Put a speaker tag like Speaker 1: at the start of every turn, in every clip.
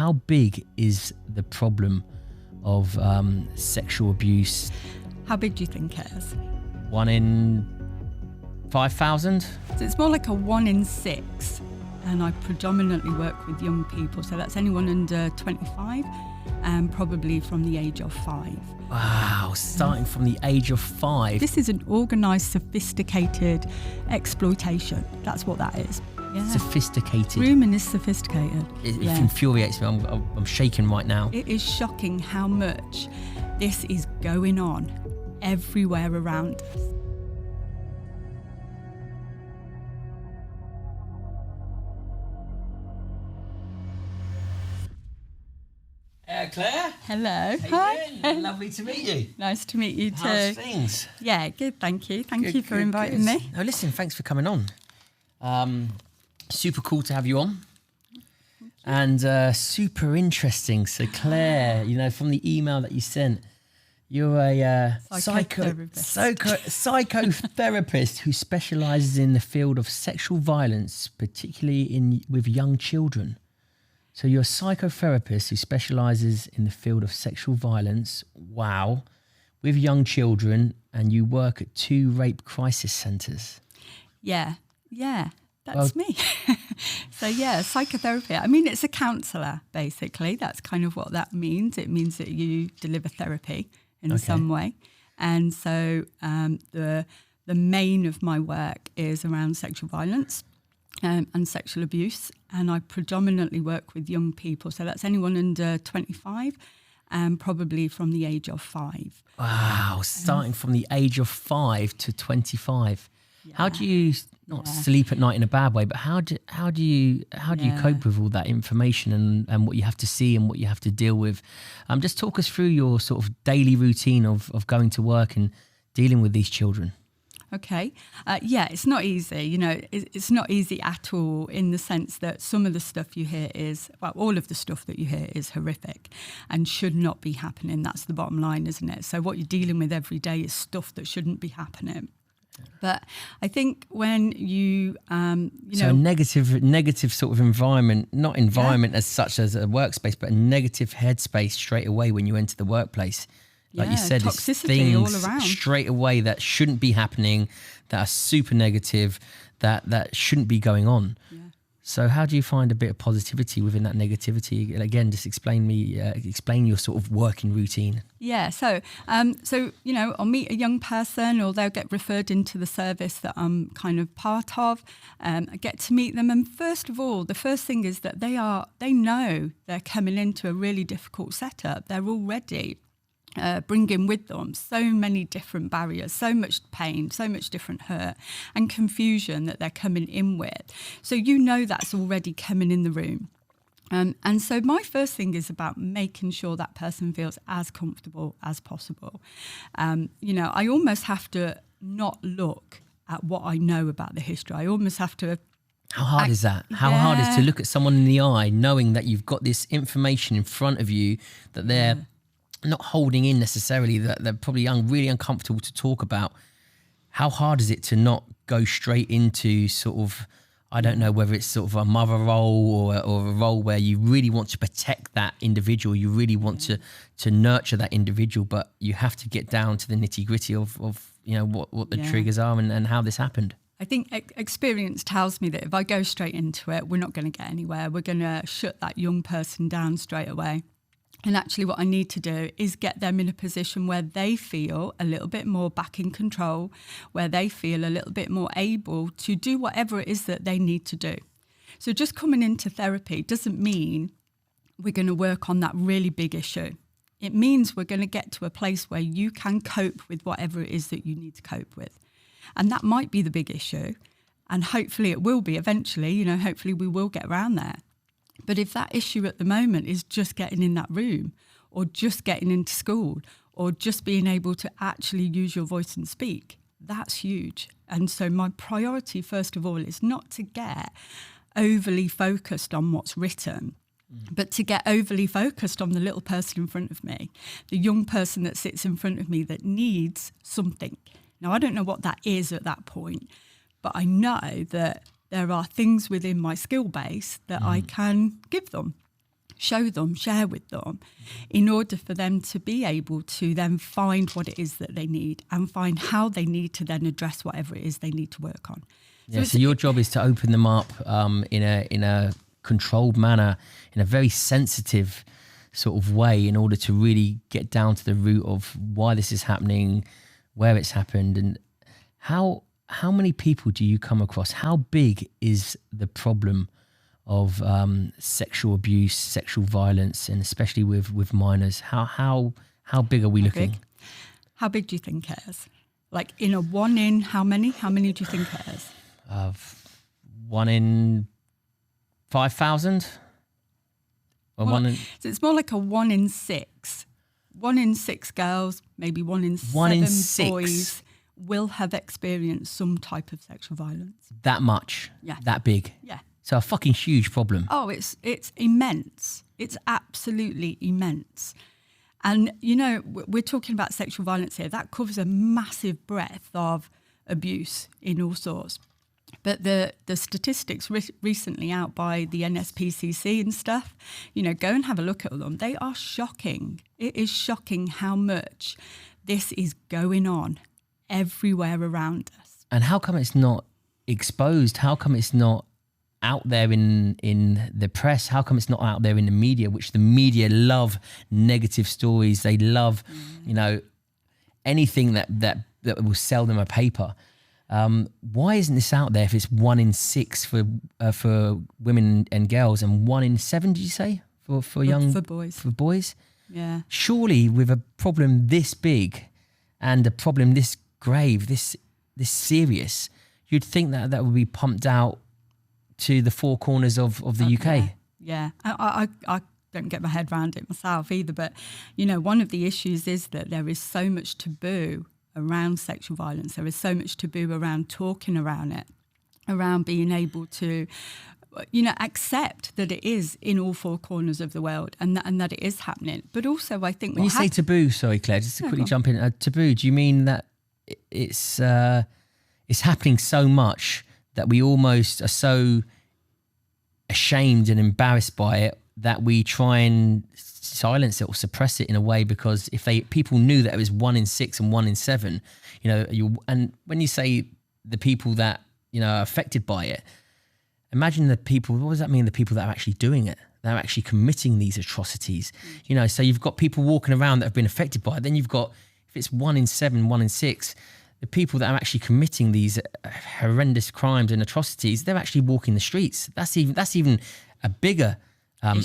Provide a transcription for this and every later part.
Speaker 1: how big is the problem of sexual abuse?
Speaker 2: How big do you think it is?
Speaker 1: 1 in 5,000?
Speaker 2: So it's more like a 1 in 6. And I predominantly work with young people. So that's anyone under 25 and probably from the age of 5.
Speaker 1: Wow, starting from the age of 5.
Speaker 2: This is an organised, sophisticated exploitation. That's what that is. Yeah.
Speaker 1: Sophisticated.
Speaker 2: Grooming is sophisticated.
Speaker 1: It infuriates me. I'm shaking right now.
Speaker 2: It is shocking how much this is going on everywhere around us.
Speaker 1: Claire?
Speaker 2: Hello.
Speaker 1: Hi. Lovely to meet you.
Speaker 2: Nice to meet you too.
Speaker 1: How's things?
Speaker 2: Yeah, good, thank you. Thank you for inviting me.
Speaker 1: No, listen, thanks for coming on. Super cool to have you on. And super interesing. So Claire, you know, from the email that you sent, you're a psychotherapist who specialises in the field of sexual violence, particularly with young children. So you're a psychotherapist who specialises in the field of sexual violence, wow, with young children, and you work at 2 rape crisis centres.
Speaker 2: Yeah, that's me. So yeah, psychotherapy. I mean, it's a counsellor, basically. That's kind of what that means. It means that you deliver therapy in some way. And so the main of my work is around sexual violence and sexual abuse. And I predominantly work with young people. So that's anyone under 25 and probably from the age of 5.
Speaker 1: Wow, starting from the age of 5 to 25. Yeah. How do you not sleep at night in a bad way, but how do you cope with all that information and what you have to see and what you have to deal with? Just talk us through your sort of daily routine of going to work and dealing with these children.
Speaker 2: Okay. It's not easy. You know, it's not easy at all in the sense that some of the stuff you hear all of the stuff that you hear is horrific and should not be happening. That's the bottom line, isn't it? So what you're dealing with every day is stuff that shouldn't be happening. But I think when you
Speaker 1: a negative sort of environment, not environment as such as a workspace, but a negative headspace straight away when you enter the workplace. Like you said, it's things all around straight away that shouldn't be happening, that are super negative, that shouldn't be going on. Yeah. So how do you find a bit of positivity within that negativity? Again, just explain your sort of working routine. Yeah,
Speaker 2: so you know, I'll meet a young person or they'll get referred into the service that I'm kind of part of. I get to meet them, and first of all, the first thing is that they know they're coming into a really difficult setup. They're already bringing with them so many different barriers, so much pain, so much different hurt and confusion that they're coming in with. So you know that's already coming in the room. And so my first thing is about making sure that person feels as comfortable as possible. You know, I almost have to not look at what I know about the history. I almost have to...
Speaker 1: How hard is that? How hard is to look at someone in the eye knowing that you've got this information in front of you that they're not holding in necessarily, that they're probably really uncomfortable to talk about? How hard is it to not go straight into sort of, I don't know whether it's sort of a mother role or a role where you really want to protect that individual, you really want to nurture that individual, but you have to get down to the nitty gritty of you know what the triggers are and how this happened.
Speaker 2: I think experience tells me that if I go straight into it, we're not going to get anywhere. We're going to shut that young person down straight away. And actually what I need to do is get them in a position where they feel a little bit more back in control, where they feel a little bit more able to do whatever it is that they need to do. So just coming into therapy doesn't mean we're going to work on that really big issue. It means we're going to get to a place where you can cope with whatever it is that you need to cope with. And that might be the big issue. And hopefully it will be eventually, you know, hopefully we will get around there. But if that issue at the moment is just getting in that room or just getting into school or just being able to actually use your voice and speak, that's huge. And so my priority, first of all, is not to get overly focused on what's written, but to get overly focused on the little person in front of me, the young person that sits in front of me that needs something. Now, I don't know what that is at that point, but I know that there are things within my skill base that I can give them. show them, share with them, in order for them to be able to then find what it is that they need and find how they need to then address whatever it is they need to work on.
Speaker 1: So your job is to open them up in a controlled manner, in a very sensitive sort of way, in order to really get down to the root of why this is happening, where it's happened, and how many people do you come across? How big is the problem of sexual abuse, sexual violence, and especially with minors? How big are we looking?
Speaker 2: How big do you think it is? Like in a 1 in how many? How many do you think it is?
Speaker 1: 1 in 5,000? Or
Speaker 2: well,
Speaker 1: 1 in...
Speaker 2: So it's more like a 1 in 6. 1 in 6 girls, maybe 1 in 7
Speaker 1: 1 in 6
Speaker 2: boys will have experienced some type of sexual violence.
Speaker 1: That much?
Speaker 2: Yeah.
Speaker 1: That big?
Speaker 2: Yeah.
Speaker 1: So a fucking huge problem.
Speaker 2: Oh, it's immense. It's absolutely immense. And, you know, we're talking about sexual violence here. That covers a massive breadth of abuse in all sorts. But the statistics recently out by the NSPCC and stuff, you know, go and have a look at them. They are shocking. It is shocking how much this is going on everywhere around us.
Speaker 1: And how come it's not exposed? How come it's not out there in the press? How come it's not out there in the media, which the media love negative stories? They love, you know, anything that will sell them a paper. Why isn't this out there if it's 1 in 6 for women and girls and 1 in 7, did you say, for
Speaker 2: boys?
Speaker 1: For boys?
Speaker 2: Yeah.
Speaker 1: Surely with a problem this big and a problem this grave, this serious, you'd think that would be pumped out to the four corners of the UK.
Speaker 2: Yeah. I don't get my head around it myself either. But, you know, one of the issues is that there is so much taboo around sexual violence. There is so much taboo around talking around it, around being able to, you know, accept that it is in all four corners of the world and that it is happening. But also I think...
Speaker 1: When you say taboo, sorry, Claire, just to quickly jump in, taboo, do you mean that it's happening so much that we almost are so ashamed and embarrassed by it that we try and silence it or suppress it in a way? Because if people knew that it was 1 in 6 and 1 in 7, you know, and when you say the people that, you know, are affected by it, imagine the people, what does that mean? The people that are actually doing it, that are actually committing these atrocities, you know, so you've got people walking around that have been affected by it. Then you've got, if it's 1 in 7, 1 in 6, the people that are actually committing these horrendous crimes and atrocities, they're actually walking the streets. That's even a bigger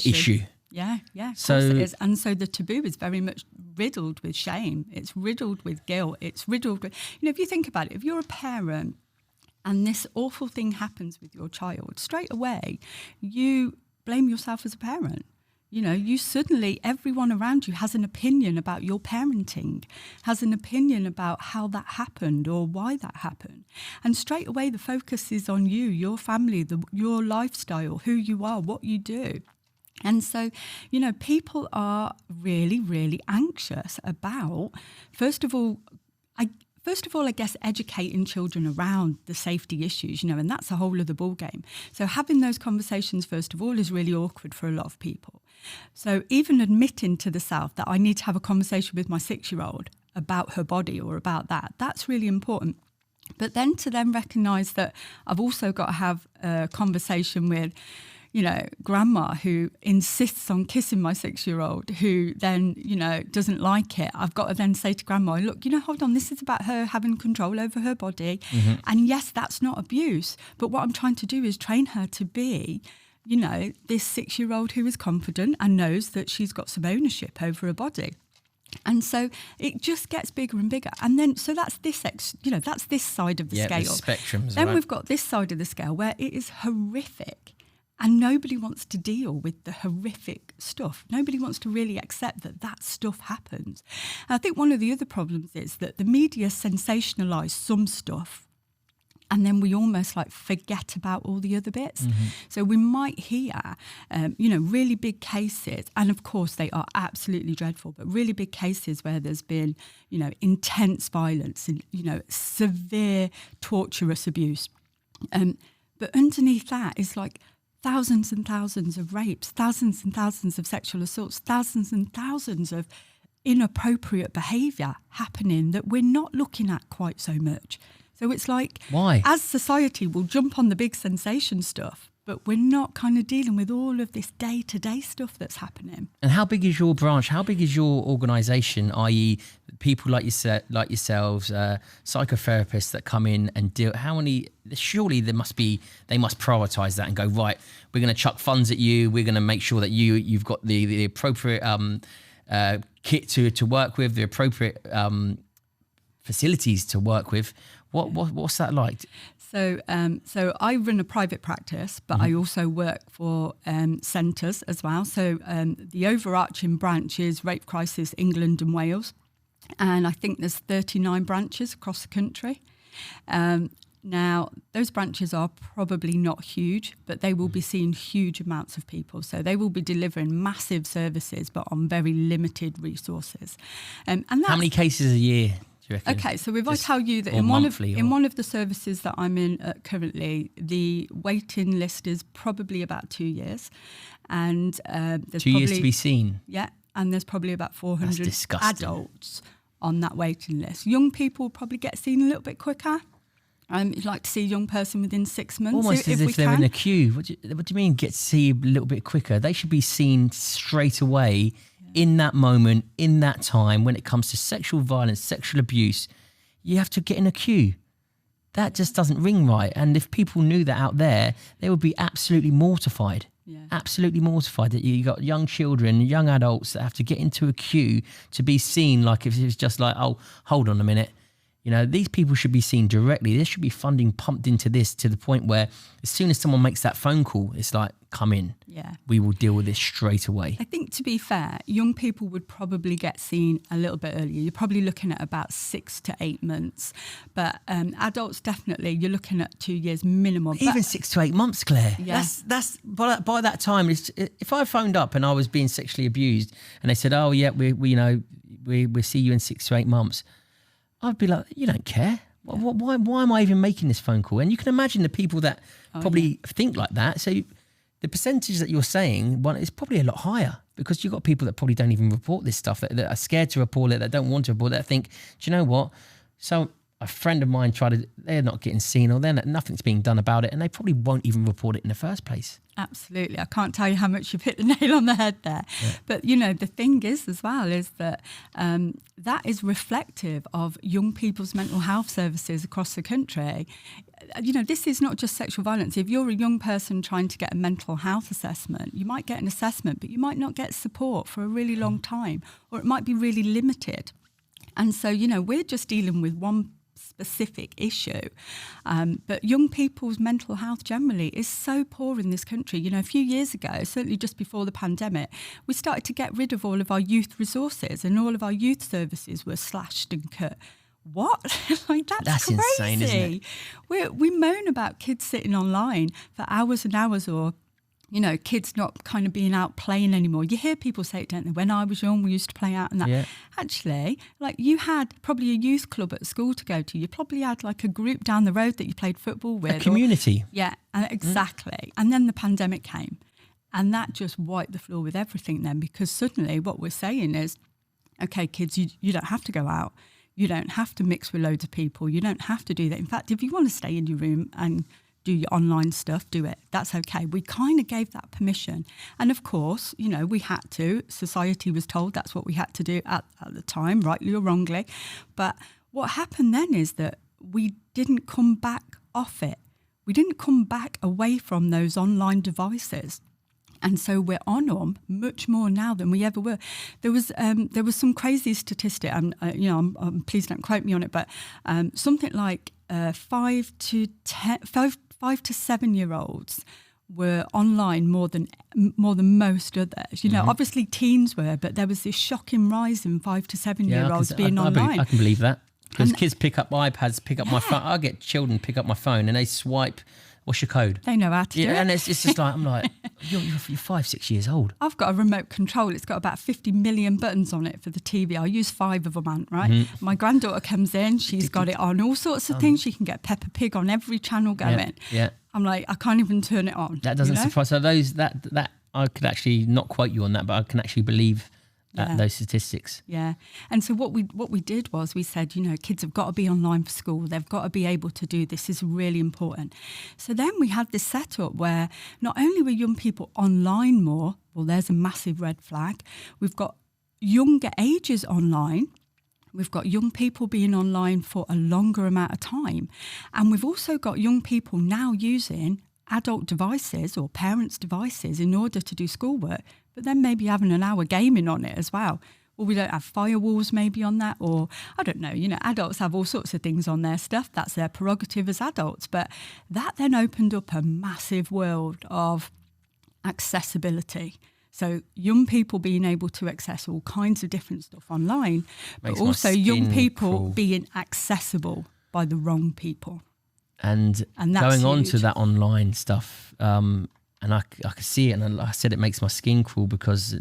Speaker 1: issue.
Speaker 2: Yeah, of course it is. And so the taboo is very much riddled with shame. It's riddled with guilt. It's riddled with, you know, if you think about it, if you're a parent and this awful thing happens with your child, straight away, you blame yourself as a parent. You know, you suddenly, everyone around you has an opinion about your parenting, has an opinion about how that happened or why that happened. And straight away, the focus is on you, your family, your lifestyle, who you are, what you do. And so, you know, people are really, really anxious about, first of all, I guess, educating children around the safety issues, you know, and that's a whole other ballgame. So having those conversations, first of all, is really awkward for a lot of people. So even admitting to the self that I need to have a conversation with my 6-year-old about her body or about that, that's really important. But then to then recognise that I've also got to have a conversation with, you know, grandma who insists on kissing my 6-year-old, who then, you know, doesn't like it. I've got to then say to grandma, look, you know, hold on, this is about her having control over her body. Mm-hmm. And yes, that's not abuse. But what I'm trying to do is train her to be, you know, this 6-year-old who is confident and knows that she's got some ownership over her body. And so it just gets bigger and bigger. And then, so that's this, that's this side of the scale.
Speaker 1: The spectrum.
Speaker 2: Then we've got this side of the scale where it is horrific. And nobody wants to deal with the horrific stuff. Nobody wants to really accept that stuff happens. And I think one of the other problems is that the media sensationalise some stuff and then we almost like forget about all the other bits. Mm-hmm. So we might hear, really big cases, and of course they are absolutely dreadful, but really big cases where there's been, intense violence and, severe torturous abuse. But underneath that is like thousands and thousands of rapes, thousands and thousands of sexual assaults, thousands and thousands of inappropriate behaviour happening that we're not looking at quite so much. So it's like,
Speaker 1: why?
Speaker 2: As society, we'll jump on the big sensation stuff, but we're not kind of dealing with all of this day-to-day stuff that's happening.
Speaker 1: And how big is your branch? How big is your organisation, i.e. people like yourselves, psychotherapists that come in and deal? How many? Surely they must prioritise that and go, right, we're going to chuck funds at you. We're going to make sure that you've got the appropriate kit to work with, the appropriate facilities to work with. What's that like?
Speaker 2: So I run a private practice, but I also work for centres as well. So the overarching branch is Rape Crisis England and Wales. And I think there's 39 branches across the country. Now, those branches are probably not huge, but they will be seeing huge amounts of people. So they will be delivering massive services, but on very limited resources. And that's,
Speaker 1: how many cases a year?
Speaker 2: Okay, so if I tell you that in one of the services that I'm in currently, the waiting list is probably about 2 years, and there's
Speaker 1: 2 years to be seen.
Speaker 2: Yeah, and there's probably about 400 adults on that waiting list. Young people probably get seen a little bit quicker. You'd like to see a young person within 6 months.
Speaker 1: Almost as if they're in a queue. What do you mean get to see a little bit quicker? They should be seen straight away. In that moment, in that time, when it comes to sexual violence, sexual abuse, you have to get in a queue. That just doesn't ring right. And if people knew that out there, they would be absolutely mortified. Yeah. Absolutely mortified that you got young children, young adults that have to get into a queue to be seen, like if it was just like, oh, hold on a minute. You know, these people should be seen directly. There should be funding pumped into this to the point where as soon as someone makes that phone call, it's like, come in. Yeah. We will deal with this straight away.
Speaker 2: I think, to be fair, young people would probably get seen a little bit earlier. You're probably looking at about 6 to 8 months. But adults, definitely, you're looking at 2 years minimum.
Speaker 1: Even 6 to 8 months, Claire. Yeah. That's by that time, if I phoned up and I was being sexually abused and they said, oh, yeah, we'll see you in 6 to 8 months. I'd be like, you don't care. Yeah. Why am I even making this phone call? And you can imagine the people that probably think like that. So the percentage that you're saying is probably a lot higher because you've got people that probably don't even report this stuff, that are scared to report it, that don't want to report it, that think, do you know what? So a friend of mine they're not getting seen or nothing's being done about it and they probably won't even report it in the first place.
Speaker 2: Absolutely. I can't tell you how much you've hit the nail on the head there. Yeah. But, the thing is as well is that that is reflective of young people's mental health services across the country. This is not just sexual violence. If you're a young person trying to get a mental health assessment, you might get an assessment, but you might not get support for a really long time, or it might be really limited. And so, we're just dealing with one specific issue. But young people's mental health generally is so poor in this country. A few years ago, certainly just before the pandemic, we started to get rid of all of our youth resources and all of our youth services were slashed and cut. What? That's crazy.
Speaker 1: Insane, isn't it?
Speaker 2: We moan about kids sitting online for hours and hours, or kids not kind of being out playing anymore. You hear people say it, don't they? When I was young, we used to play out and that. Yeah. Actually, you had probably a youth club at school to go to. You probably had a group down the road that you played football with.
Speaker 1: A community.
Speaker 2: Exactly. And then the pandemic came and that just wiped the floor with everything then, because suddenly what we're saying is, okay, kids, you don't have to go out. You don't have to mix with loads of people. You don't have to do that. In fact, if you want to stay in your room and do your online stuff, do it. That's okay. We kind of gave that permission. And of course, we had to. Society was told that's what we had to do at the time, rightly or wrongly. But what happened then is that we didn't come back off it. We didn't come back away from those online devices. And so we're on them much more now than we ever were. There was some crazy statistic, and please don't quote me on it, but something like 5 to 7 year olds were online more than most others. Obviously teens were, but there was this shocking rise in 5 to 7 year olds being online.
Speaker 1: I can believe that. Because kids pick up iPads, pick up my phone. I get children pick up my phone and they swipe What's your code?
Speaker 2: They know how to do it.
Speaker 1: And it's just like, I'm like, you're 5-6 years old.
Speaker 2: I've got a remote control. It's got about 50 million buttons on it for the TV. I use 5 of them, Ant, right?
Speaker 1: Mm-hmm.
Speaker 2: My granddaughter comes in. She's got it on all sorts of things. She can get Peppa Pig on every channel going.
Speaker 1: Yeah.
Speaker 2: I'm like, I can't even turn it on.
Speaker 1: That doesn't surprise. So that I could actually not quote you on that, but I can actually believe those statistics.
Speaker 2: Yeah. And so what we did was we said, kids have got to be online for school. They've got to be able to do this. This is really important. So then we had this setup where not only were young people online more, well, there's a massive red flag. We've got younger ages online. We've got young people being online for a longer amount of time. And we've also got young people now using adult devices or parents' devices in order to do schoolwork, but then maybe having an hour gaming on it as well. Or we don't have firewalls maybe on that, or I don't know, adults have all sorts of things on their stuff. That's their prerogative as adults. But that then opened up a massive world of accessibility. So young people being able to access all kinds of different stuff online, but also young people being accessible by the wrong people.
Speaker 1: And going on to that online stuff, and I can see it, and like I said, it makes my skin crawl because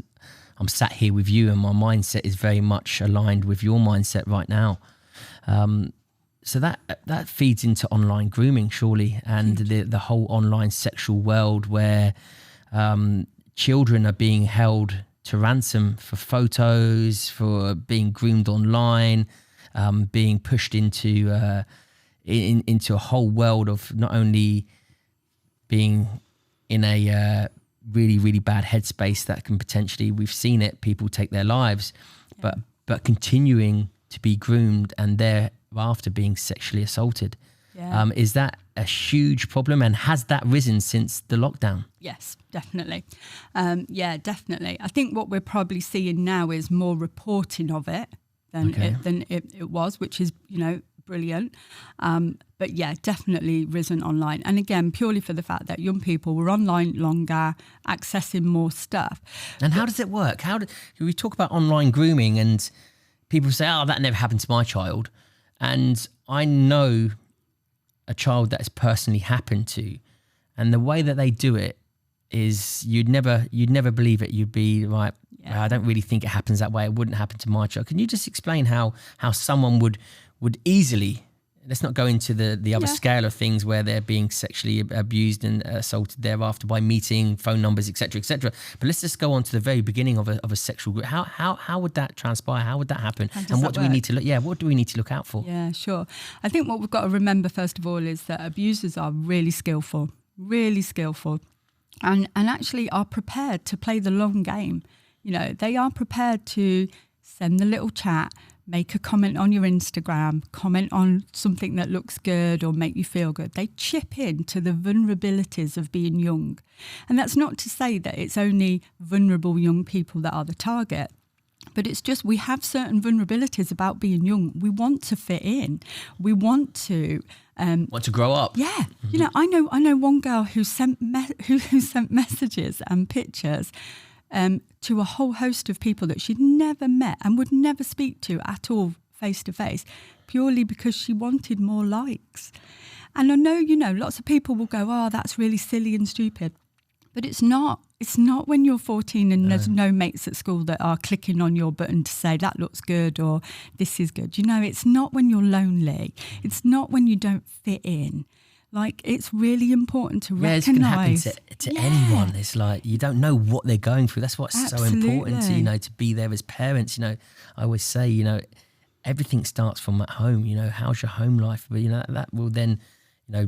Speaker 1: I'm sat here with you and my mindset is very much aligned with your mindset right now. So that feeds into online grooming, surely, and the whole online sexual world where children are being held to ransom for photos, for being groomed online, being pushed into a whole world of not only being in a really, really bad headspace that can potentially, we've seen it, people take their lives, but continuing to be groomed and thereafter being sexually assaulted. Yeah. Is that a huge problem, and has that risen since the lockdown?
Speaker 2: Yes, definitely. Definitely. I think what we're probably seeing now is more reporting of it than it was, which is, brilliant. But yeah, definitely risen online. And again, purely for the fact that young people were online longer, accessing more stuff.
Speaker 1: And how does it work? We talk about online grooming and people say, oh, that never happened to my child. And I know a child that has personally happened to, and the way that they do it is you'd never believe it. You'd be like, I don't really think it happens that way. It wouldn't happen to my child. Can you just explain how someone would easily, let's not go into the other scale of things where they're being sexually abused and assaulted thereafter by meeting, phone numbers, etc., but let's just go on to the very beginning of a sexual group. How would that transpire? How would that happen? And what do we need to look? Yeah, what do we need to look out for?
Speaker 2: Yeah, sure. I think what we've got to remember first of all is that abusers are really skillful, and actually are prepared to play the long game. They are prepared to send the little chat, make a comment on your Instagram, comment on something that looks good or make you feel good. They chip into the vulnerabilities of being young. And that's not to say that it's only vulnerable young people that are the target, but it's just we have certain vulnerabilities about being young. We want to fit in. We want to
Speaker 1: grow up.
Speaker 2: Yeah. Mm-hmm. I know one girl who sent messages and pictures to a whole host of people that she'd never met and would never speak to at all face to face, purely because she wanted more likes. And I know, lots of people will go, oh, that's really silly and stupid. But it's not. It's not when you're 14 and there's no mates at school that are clicking on your button to say that looks good or this is good. It's not when you're lonely. It's not when you don't fit in. Like, it's really important to recognise.
Speaker 1: It's going to happen to anyone. It's like you don't know what they're going through. That's what's so important to be there as parents. I always say, everything starts from at home. How's your home life? But that will then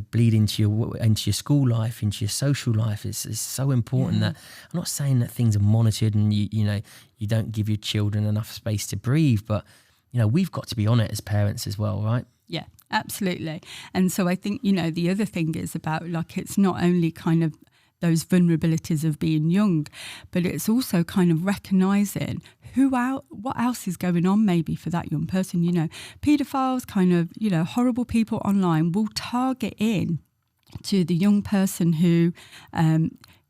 Speaker 1: bleed into your school life, into your social life. It's so important that I'm not saying that things are monitored and you don't give your children enough space to breathe, but we've got to be on it as parents as well, right?
Speaker 2: Yeah. Absolutely. And so I think, the other thing is about, it's not only kind of those vulnerabilities of being young, but it's also kind of recognising what else is going on maybe for that young person. Paedophiles, kind of, horrible people online will target in to the young person who,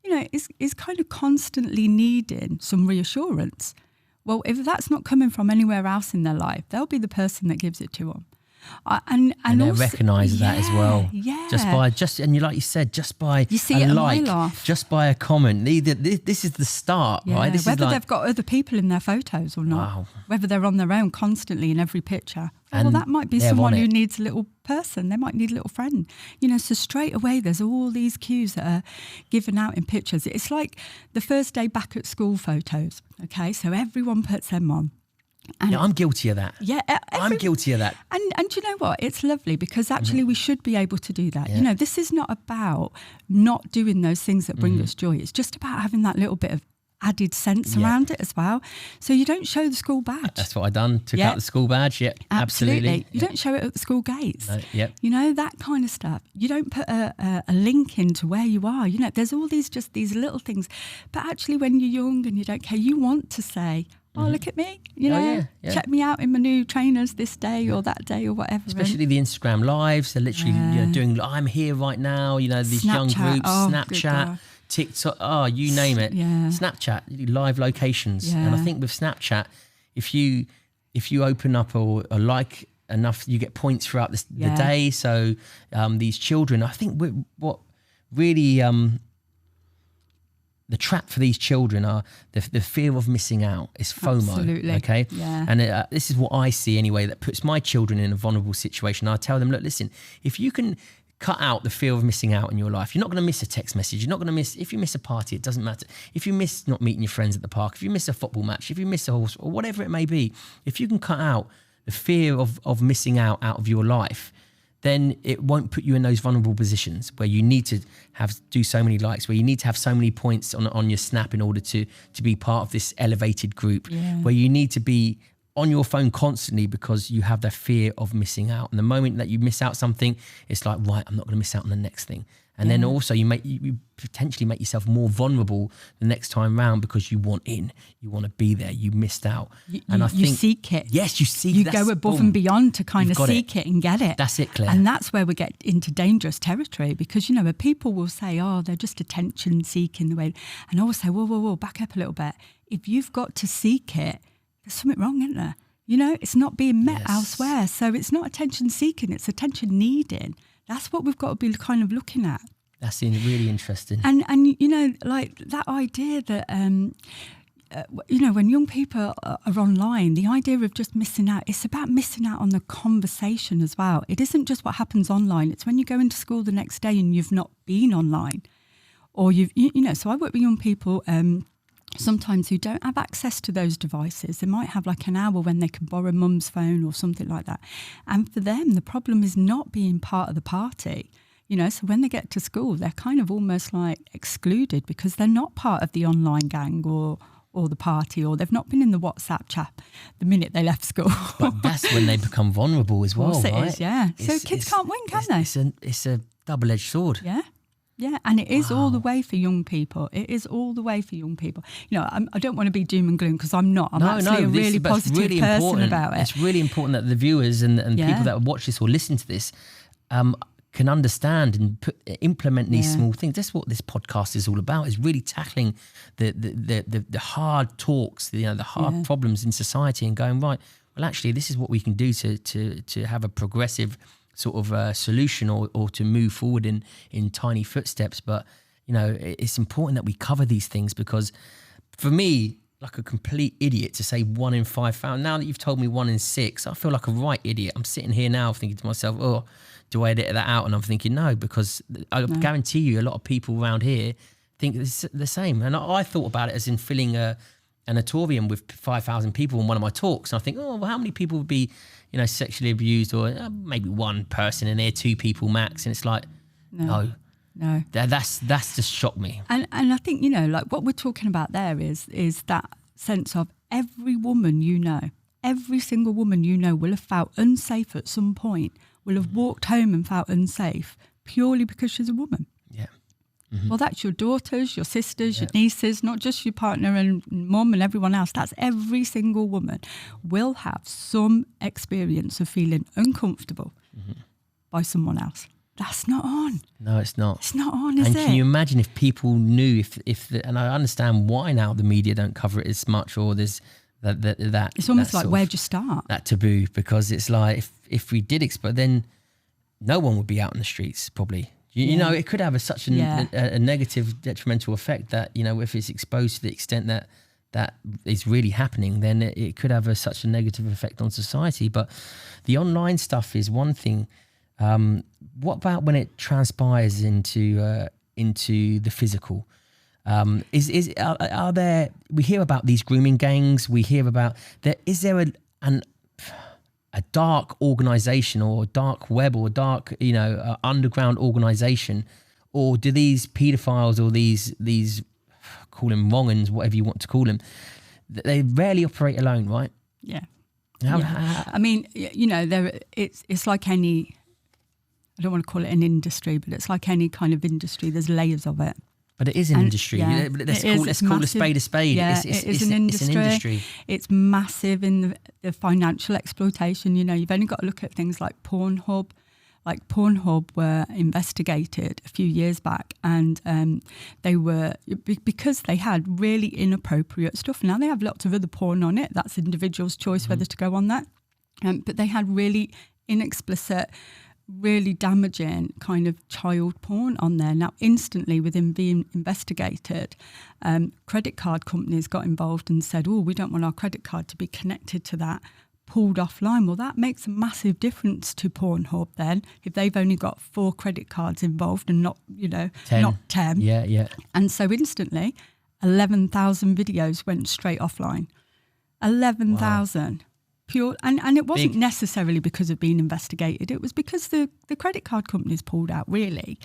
Speaker 2: is kind of constantly needing some reassurance. Well, if that's not coming from anywhere else in their life, they'll be the person that gives it to them. And
Speaker 1: they
Speaker 2: also,
Speaker 1: recognise that as well.
Speaker 2: Yeah.
Speaker 1: And you, like you said, just by
Speaker 2: you see a
Speaker 1: like,
Speaker 2: mile off.
Speaker 1: just by a comment. This is the start, right? This
Speaker 2: Whether
Speaker 1: is
Speaker 2: they've got other people in their photos or not.
Speaker 1: Wow.
Speaker 2: Whether they're on their own constantly in every picture.
Speaker 1: And
Speaker 2: Well, that might be
Speaker 1: they're
Speaker 2: someone
Speaker 1: on
Speaker 2: who
Speaker 1: it.
Speaker 2: needs a little person. They might need a little friend. So straight away, there's all these cues that are given out in pictures. It's like the first day back at school photos. Okay, so everyone puts them on. And
Speaker 1: I'm guilty of that.
Speaker 2: Yeah,
Speaker 1: I'm guilty of that.
Speaker 2: And you know what? It's lovely because actually we should be able to do that.
Speaker 1: Yeah.
Speaker 2: This is not about not doing those things that bring us joy. It's just about having that little bit of added sense around it as well. So you don't show the school badge.
Speaker 1: That's what I done. Took out the school badge. Yeah, absolutely.
Speaker 2: You don't show it at the school gates.
Speaker 1: No,
Speaker 2: That kind of stuff. You don't put a link into where you are. There's all these little things. But actually when you're young and you don't care, you want to say, oh, look at me, check me out in my new trainers this day or that day or whatever.
Speaker 1: Especially the Instagram lives. They're literally doing, I'm here right now, these young groups, Snapchat, TikTok, you name it.
Speaker 2: Yeah.
Speaker 1: Snapchat, live locations. And I think with Snapchat, if you open up or like enough, you get points throughout the day. So these children, I think what really... the trap for these children are the fear of missing out. Is FOMO.
Speaker 2: Absolutely.
Speaker 1: Okay.
Speaker 2: Yeah.
Speaker 1: And this is what I see anyway, that puts my children in a vulnerable situation. I tell them, look, listen, if you can cut out the fear of missing out in your life, you're not going to miss a text message. You're not going to miss, if you miss a party, it doesn't matter. If you miss not meeting your friends at the park, if you miss a football match, if you miss a horse or whatever it may be, if you can cut out the fear of missing out of your life, then it won't put you in those vulnerable positions where you need to do so many likes, where you need to have so many points on your Snap in order to be part of this elevated group, where you need to be on your phone constantly because you have that fear of missing out. And the moment that you miss out something, it's like, right, I'm not going to miss out on the next thing. And then also you potentially make yourself more vulnerable the next time round because you want in, you want to be there, you missed out.
Speaker 2: And I think you seek it.
Speaker 1: Yes, you seek.
Speaker 2: You go above and beyond to kind of seek it and get it.
Speaker 1: That's it, Claire.
Speaker 2: And that's where we get into dangerous territory because, where people will say, oh, they're just attention seeking the way. And I will say, whoa, back up a little bit. If you've got to seek it, there's something wrong, isn't there? It's not being met elsewhere. So it's not attention seeking, it's attention needing. That's what we've got to be kind of looking at.
Speaker 1: That's really interesting.
Speaker 2: And like that idea that, when young people are online, the idea of just missing out, it's about missing out on the conversation as well. It isn't just what happens online. It's when you go into school the next day and you've not been online. Or so I work with young people sometimes who don't have access to those devices. They might have like an hour when they can borrow mum's phone or something like that. And for them, the problem is not being part of the party. So when they get to school, they're kind of almost like excluded because they're not part of the online gang or the party, or they've not been in the WhatsApp chat the minute they left school.
Speaker 1: But that's when they become vulnerable as well, right?
Speaker 2: It is, yeah. So kids can't win, can they?
Speaker 1: It's a double-edged sword.
Speaker 2: Yeah. Yeah, and it is all the way for young people. It is all the way for young people. I don't want to be doom and gloom because I'm not. I'm actually a really positive person about it.
Speaker 1: It's really important that the viewers and people that watch this or listen to this can understand and implement these small things. That's what this podcast is all about, is really tackling the hard talks, the hard problems in society and going, right, well, actually, this is what we can do to have a progressive sort of solution or to move forward in tiny footsteps. But, it's important that we cover these things because for me, like a complete idiot to say 1 in 5 found. Now that you've told me 1 in 6, I feel like a right idiot. I'm sitting here now thinking to myself, oh, do I edit that out? And I'm thinking, no, because I guarantee you a lot of people around here think it's the same. And I thought about it as in filling an auditorium with 5,000 people in one of my talks. And I think, oh, well, how many people would be, sexually abused, or maybe one person in there, 2 people max. And it's like, no. That's just shocked me.
Speaker 2: And I think, like what we're talking about there is that sense of every woman every single woman will have felt unsafe at some point, will have walked home and felt unsafe purely because she's a woman.
Speaker 1: Yeah.
Speaker 2: Mm-hmm. Well, that's your daughters, your sisters, your nieces, not just your partner and mum and everyone else. That's every single woman will have some experience of feeling uncomfortable by someone else. That's not on.
Speaker 1: No, it's not.
Speaker 2: It's not on, is it?
Speaker 1: And can you imagine if people knew and I understand why now the media don't cover it as much, or there's That
Speaker 2: it's almost
Speaker 1: that
Speaker 2: like,
Speaker 1: sort
Speaker 2: where'd
Speaker 1: of-
Speaker 2: you start?
Speaker 1: that taboo, because it's like if we did expose, then no one would be out in the streets probably. You know, it could have such a negative, detrimental effect that, you know, if it's exposed to the extent that is really happening, then it could have such a negative effect on society. But the online stuff is one thing. What about when it transpires into the physical? Are there? We hear about these grooming gangs. We hear about there. Is there a dark organization or dark web or dark, you know, underground organization, or do these pedophiles or these call them wrong-uns, whatever you want to call them, they rarely operate alone, right?
Speaker 2: Yeah.
Speaker 1: How,
Speaker 2: I mean, you know, it's like any, I don't want to call it an industry, but it's like any kind of industry. There's layers of it.
Speaker 1: But it is an industry.
Speaker 2: Yeah,
Speaker 1: let's call a spade a spade.
Speaker 2: Yeah, it's an industry. It's massive in the financial exploitation. You know, you've only got to look at things like Pornhub. Like Pornhub were investigated a few years back, and they were, because they had really inappropriate stuff. Now they have lots of other porn on it. That's individual's choice whether to go on that. But they had really inexplicit, really damaging kind of child porn on there. Now, instantly within being investigated, credit card companies got involved and said, oh, we don't want our credit card to be connected to that, pulled offline. Well, that makes a massive difference to Pornhub then, if they've only got 4 credit cards involved and not, you know,
Speaker 1: 10.
Speaker 2: not 10.
Speaker 1: Yeah.
Speaker 2: And so instantly, 11,000 videos went straight offline. 11,000. Wow. Pure, and it wasn't necessarily because of being investigated. It was because the credit card companies pulled out, really.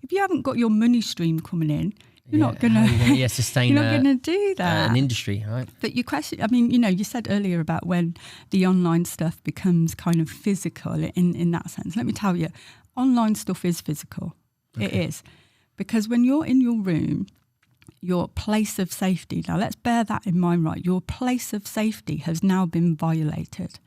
Speaker 2: If you haven't got your money stream coming in, you're not going to
Speaker 1: sustain.
Speaker 2: You're not going to do that.
Speaker 1: An industry, right?
Speaker 2: But your question, I mean, you know, you said earlier about when the online stuff becomes kind of physical in that sense. Let me tell you, online stuff is physical. Okay. It is. Because when you're in your room, your place of safety, now let's bear that in mind, right? Your place of safety has now been violated.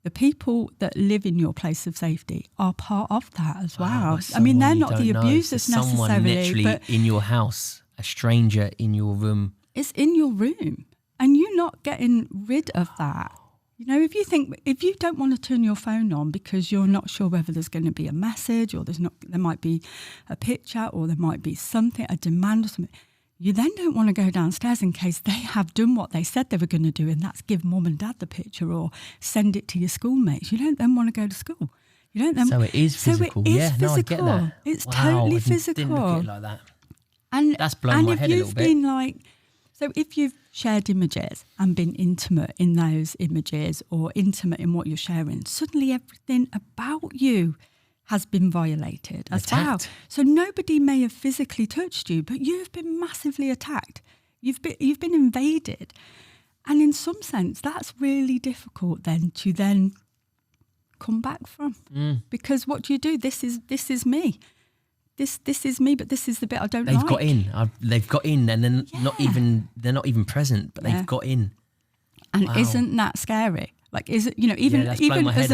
Speaker 2: The people that live in your place of safety are part of that as well. I mean, they're not the abusers necessarily.
Speaker 1: Someone literally
Speaker 2: but
Speaker 1: in your house, a stranger in your room.
Speaker 2: It's in your room, and you're not getting rid of that. You know, if you don't want to turn your phone on because you're not sure whether there's going to be a message, or there might be a picture, or there might be something, a demand or something, you then don't want to go downstairs in case they have done what they said they were going to do, and that's give mum and dad the picture or send it to your schoolmates. You don't then want to go to school. You don't then.
Speaker 1: So it is physical.
Speaker 2: So it is
Speaker 1: physical.
Speaker 2: No, I get that. It's totally physical.
Speaker 1: Didn't look at it like that.
Speaker 2: And
Speaker 1: that's blown my head a little bit.
Speaker 2: So if you've shared images and been intimate in those images, or intimate in what you're sharing, suddenly everything about you has been violated as well. So nobody may have physically touched you, but you've been massively attacked. You've been invaded. And in some sense, that's really difficult then to come back from. Because what do you do? This is me. This is me, but this is the bit I don't like.
Speaker 1: They've got in, and then they're not even present, but they've got in.
Speaker 2: And isn't that scary? Like, is it, you know, even as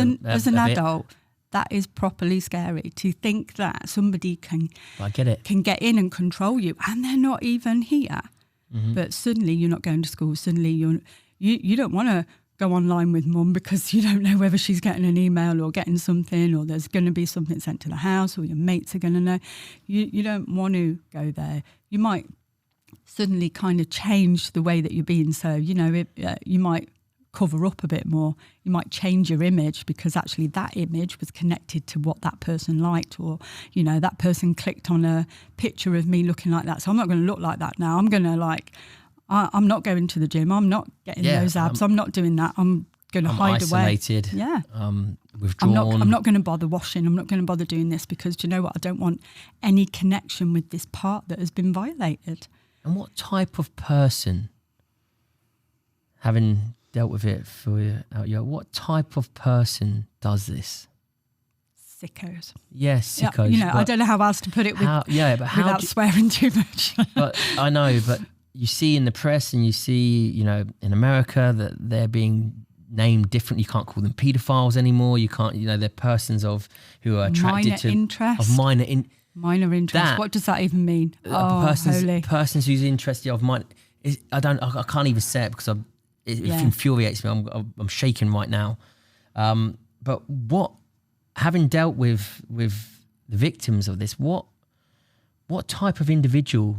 Speaker 2: an adult, that is properly scary to think that somebody can get in and control you, and they're not even here. Mm-hmm. But suddenly you're not going to school. Suddenly you don't want to go online with mum because you don't know whether she's getting an email or getting something, or there's going to be something sent to the house, or your mates are going to know. You don't want to go there. You might suddenly kind of change the way that you're being. So, you know, you might cover up a bit more. You might change your image because actually that image was connected to what that person liked, or, you know, that person clicked on a picture of me looking like that. So I'm not going to look like that now. I'm going to I'm not going to the gym. I'm not getting those abs. I'm not doing that. I'm going to hide
Speaker 1: isolated,
Speaker 2: away. Yeah.
Speaker 1: Withdrawn.
Speaker 2: I'm not going to bother washing. I'm not going to bother doing this because, do you know what? I don't want any connection with this part that has been violated.
Speaker 1: And what type of person, having dealt with it for you, what type of person does this?
Speaker 2: Sickos.
Speaker 1: Yes, sickos.
Speaker 2: Yeah, you know, I don't know how else to put it without swearing too much.
Speaker 1: But I know, but you see in the press, and you see, you know, in America, that they're being named different. You can't call them pedophiles anymore. You can't, you know, they're persons who are attracted to minor interest.
Speaker 2: What does that even mean?
Speaker 1: Persons whose interest of minor. I can't even say it because it infuriates me. I'm shaking right now. But having dealt with the victims of this, what type of individual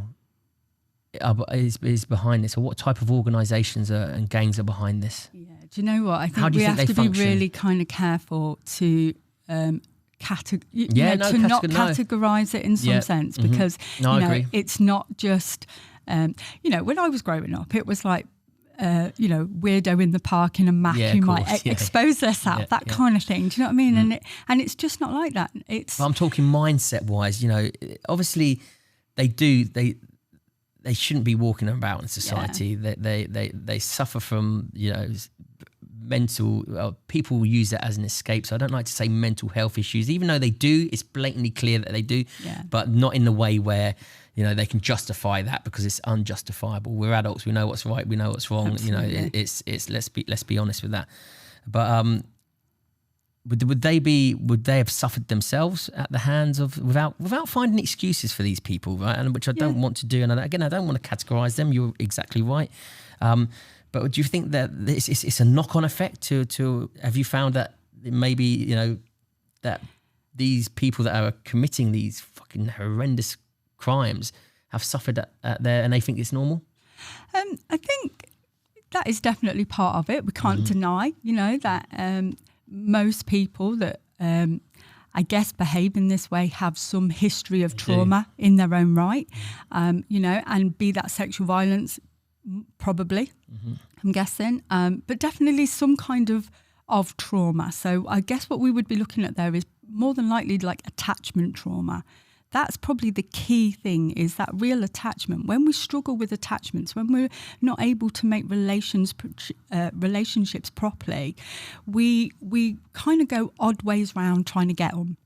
Speaker 1: is behind this, or what type of organisations and gangs are behind this?
Speaker 2: Yeah, do you know what? I think we have to be really kind of careful to categorise it in some sense, because it's not just when I was growing up, it was like weirdo in the park in a Mac who might expose themselves, that kind of thing. Do you know what I mean? And it's just not like that.
Speaker 1: Well, I'm talking mindset wise. Obviously they shouldn't be walking about in society. They suffer from mental. People will use that as an escape. So I don't like to say mental health issues, even though they do. It's blatantly clear that they do, but not in the way where they can justify that, because it's unjustifiable. We're adults. We know what's right. We know what's wrong.
Speaker 2: Absolutely.
Speaker 1: It's let's be honest with that. But would they have suffered themselves at the hands of without finding excuses for these people, right? And which I don't want to do. And I don't want to categorize them. You're exactly right. But do you think that it's a knock-on effect to have you found that maybe that these people that are committing these fucking horrendous crimes have suffered at their, and they think it's normal?
Speaker 2: I think that is definitely part of it. We can't deny, that most people that I guess behave in this way have some history of trauma in their own right, and be that sexual violence, probably, I'm guessing, but definitely some kind of trauma. So I guess what we would be looking at there is more than likely like attachment trauma. That's probably the key thing, is that real attachment. When we struggle with attachments, when we're not able to make relationships properly, we kind of go odd ways round trying to get them.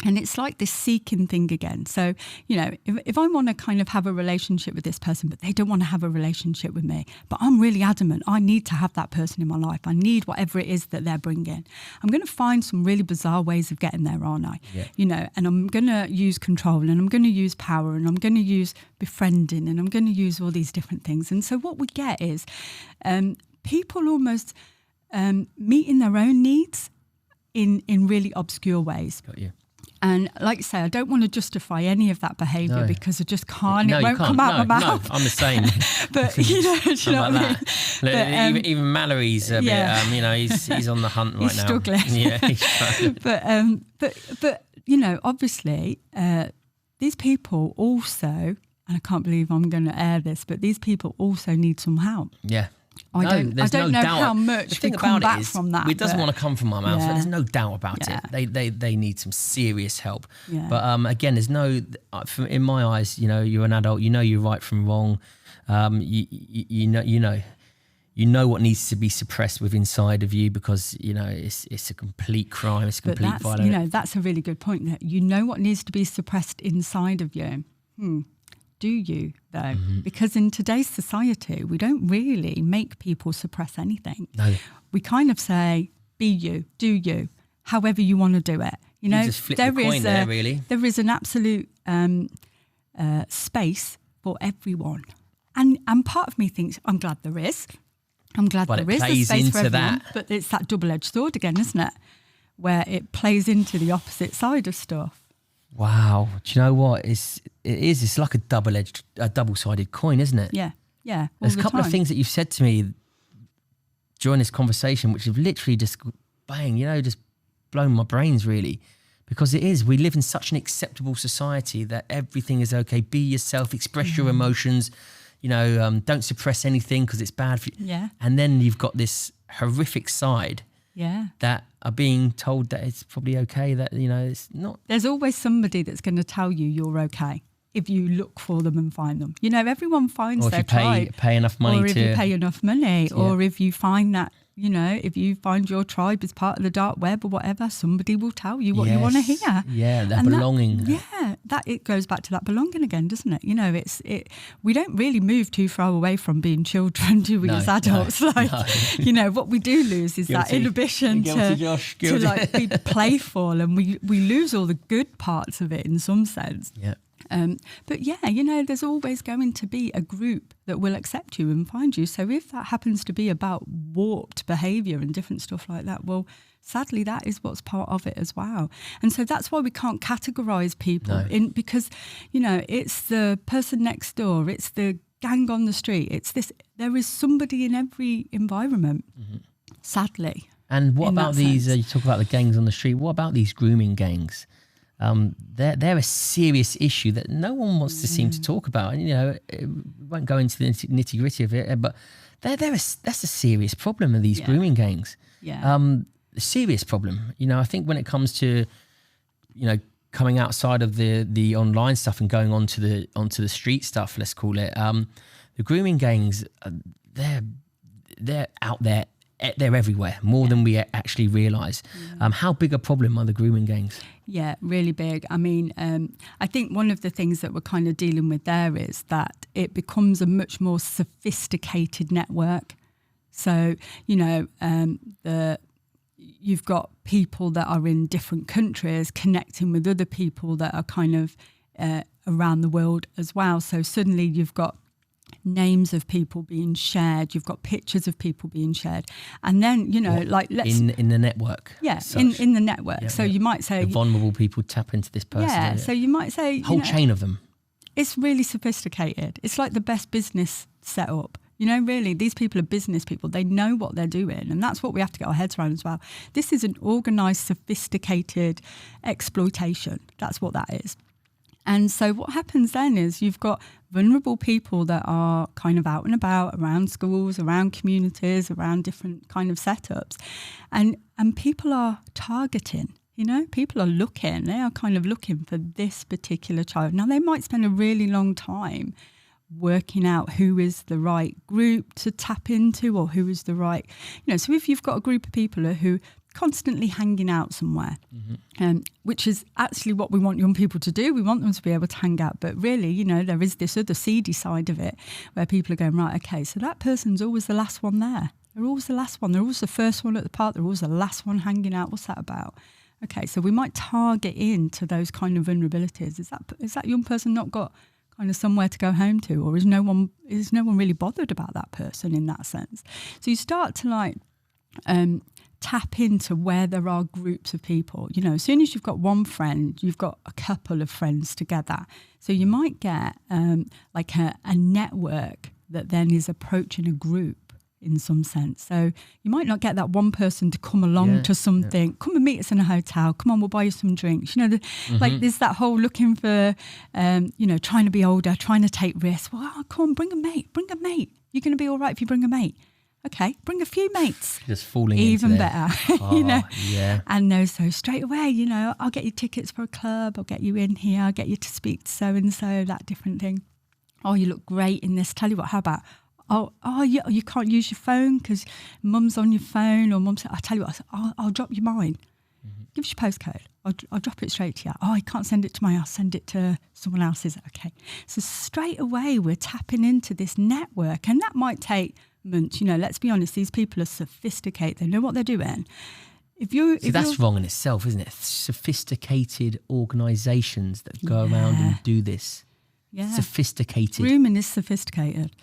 Speaker 2: And it's like this seeking thing again. So, if I want to kind of have a relationship with this person, but they don't want to have a relationship with me, but I'm really adamant, I need to have that person in my life. I need whatever it is that they're bringing. I'm going to find some really bizarre ways of getting there, aren't I? Yeah. And I'm going to use control, and I'm going to use power, and I'm going to use befriending, and I'm going to use all these different things. And so what we get is people almost meeting their own needs in really obscure ways.
Speaker 1: Got you.
Speaker 2: And like I say, I don't want to justify any of that behaviour because I just can't. It won't come out my mouth.
Speaker 1: No, I'm the same.
Speaker 2: But do you know what I mean?
Speaker 1: Even Mallory's a bit. He's on the hunt right
Speaker 2: he's
Speaker 1: now.
Speaker 2: Struggling.
Speaker 1: Yeah, he's struggling.
Speaker 2: But obviously, these people also, and I can't believe I'm going to air this, but these people also need some help.
Speaker 1: Yeah.
Speaker 2: I don't know how much we come back from that.
Speaker 1: It doesn't want to come from my mouth.
Speaker 2: Yeah.
Speaker 1: There's no doubt about it. They need some serious help.
Speaker 2: Yeah.
Speaker 1: But again, there's no. In my eyes, you're an adult. You know you're right from wrong. You know what needs to be suppressed within inside of you, because it's a complete crime. It's a complete violence.
Speaker 2: That's a really good point. That you know what needs to be suppressed inside of you. Do you, though? Because in today's society, we don't really make people suppress anything.
Speaker 1: No.
Speaker 2: We kind of say, be you, do you, however you want to do it.
Speaker 1: You just flip the coin there, really.
Speaker 2: There is an absolute space for everyone. And part of me thinks, I'm glad there is. I'm glad there is a space for everyone. But it's that double-edged sword again, isn't it? Where it plays into the opposite side of stuff.
Speaker 1: Wow. Do you know what? It's like a double-sided coin, isn't it?
Speaker 2: Yeah.
Speaker 1: There's a couple of things that you've said to me during this conversation which have literally just just blown my brains, really. Because it is. We live in such an acceptable society that everything is okay. Be yourself, express your emotions, don't suppress anything because it's bad for you.
Speaker 2: Yeah.
Speaker 1: And then you've got this horrific side that are being told that it's probably okay, that, it's not.
Speaker 2: There's always somebody that's going to tell you you're okay if you look for them and find them. Everyone finds their tribe.
Speaker 1: Pay enough money
Speaker 2: or if you pay enough money, or if you find that, if you find your tribe is part of the dark web or whatever, somebody will tell you what you want to hear.
Speaker 1: Yeah, that belonging.
Speaker 2: That it goes back to that belonging again, doesn't it? We don't really move too far away from being children, do we, as adults? What we do lose is that inhibition to be playful, and we lose all the good parts of it in some sense.
Speaker 1: Yeah.
Speaker 2: But yeah, there's always going to be a group that will accept you and find you. So if that happens to be about warped behaviour and different stuff like that, well, sadly, that is what's part of it as well. And so that's why we can't categorise people in, because, it's the person next door, it's the gang on the street, it's this. There is somebody in every environment, sadly.
Speaker 1: And what about these, you talk about the gangs on the street, what about these grooming gangs? They're a serious issue that no one wants to seem to talk about. And, we won't go into the nitty gritty of it, but that's a serious problem of these grooming gangs.
Speaker 2: Yeah.
Speaker 1: A serious problem. I think when it comes to, coming outside of the online stuff and going onto the street stuff, let's call it, the grooming gangs, they're out there. They're everywhere, more than we actually realise. How big a problem are the grooming gangs?
Speaker 2: Yeah, really big. I mean, I think one of the things that we're kind of dealing with there is that it becomes a much more sophisticated network. So, you've got people that are in different countries connecting with other people that are kind of around the world as well. So suddenly you've got names of people being shared, you've got pictures of people being shared, and then let's
Speaker 1: in the network,
Speaker 2: in the network. So you might say
Speaker 1: the vulnerable people tap into this person.
Speaker 2: So you might say
Speaker 1: whole chain of them.
Speaker 2: It's really sophisticated. It's like the best business setup. Really, these people are business people. They know what they're doing, and that's what we have to get our heads around as well. This is an organised, sophisticated exploitation. That's what that is. And so what happens then is you've got vulnerable people that are kind of out and about around schools, around communities, around different kind of setups. And people are targeting, people are looking. They are kind of looking for this particular child. Now, they might spend a really long time working out who is the right group to tap into or who is the right, so if you've got a group of people who constantly hanging out somewhere, which is actually what we want young people to do. We want them to be able to hang out. But really, there is this other seedy side of it where people are going, right, okay, so that person's always the last one there. They're always the last one. They're always the first one at the park. They're always the last one hanging out. What's that about? Okay, so we might target into those kind of vulnerabilities. Is that young person not got kind of somewhere to go home to, or is no one really bothered about that person in that sense? So you start to tap into where there are groups of people. As soon as you've got one friend, you've got a couple of friends together. So you might get a network that then is approaching a group in some sense. So you might not get that one person to come along to something. Come and meet us in a hotel. Come on, we'll buy you some drinks. There's that whole looking for, trying to be older, trying to take risks. Well, come on, bring a mate. You're going to be all right if you bring a mate. Okay, bring a few mates.
Speaker 1: Just falling
Speaker 2: even
Speaker 1: into
Speaker 2: better.
Speaker 1: Yeah.
Speaker 2: And so straight away, I'll get you tickets for a club. I'll get you in here. I'll get you to speak to so and so. That different thing. Oh, you look great in this. Tell you what. How about? Oh, you can't use your phone because mum's on your phone, or mum's. I'll tell you what. I'll drop you mine. Give us your postcode. I'll drop it straight to you. Oh, I can't send it to my house. Send it to someone else's. Okay. So straight away we're tapping into this network, and that might take months. Let's be honest. These people are sophisticated. They know what they're doing.
Speaker 1: That's wrong in itself, isn't it? Sophisticated organisations that go around and do this. Yeah. Sophisticated.
Speaker 2: Grooming is sophisticated.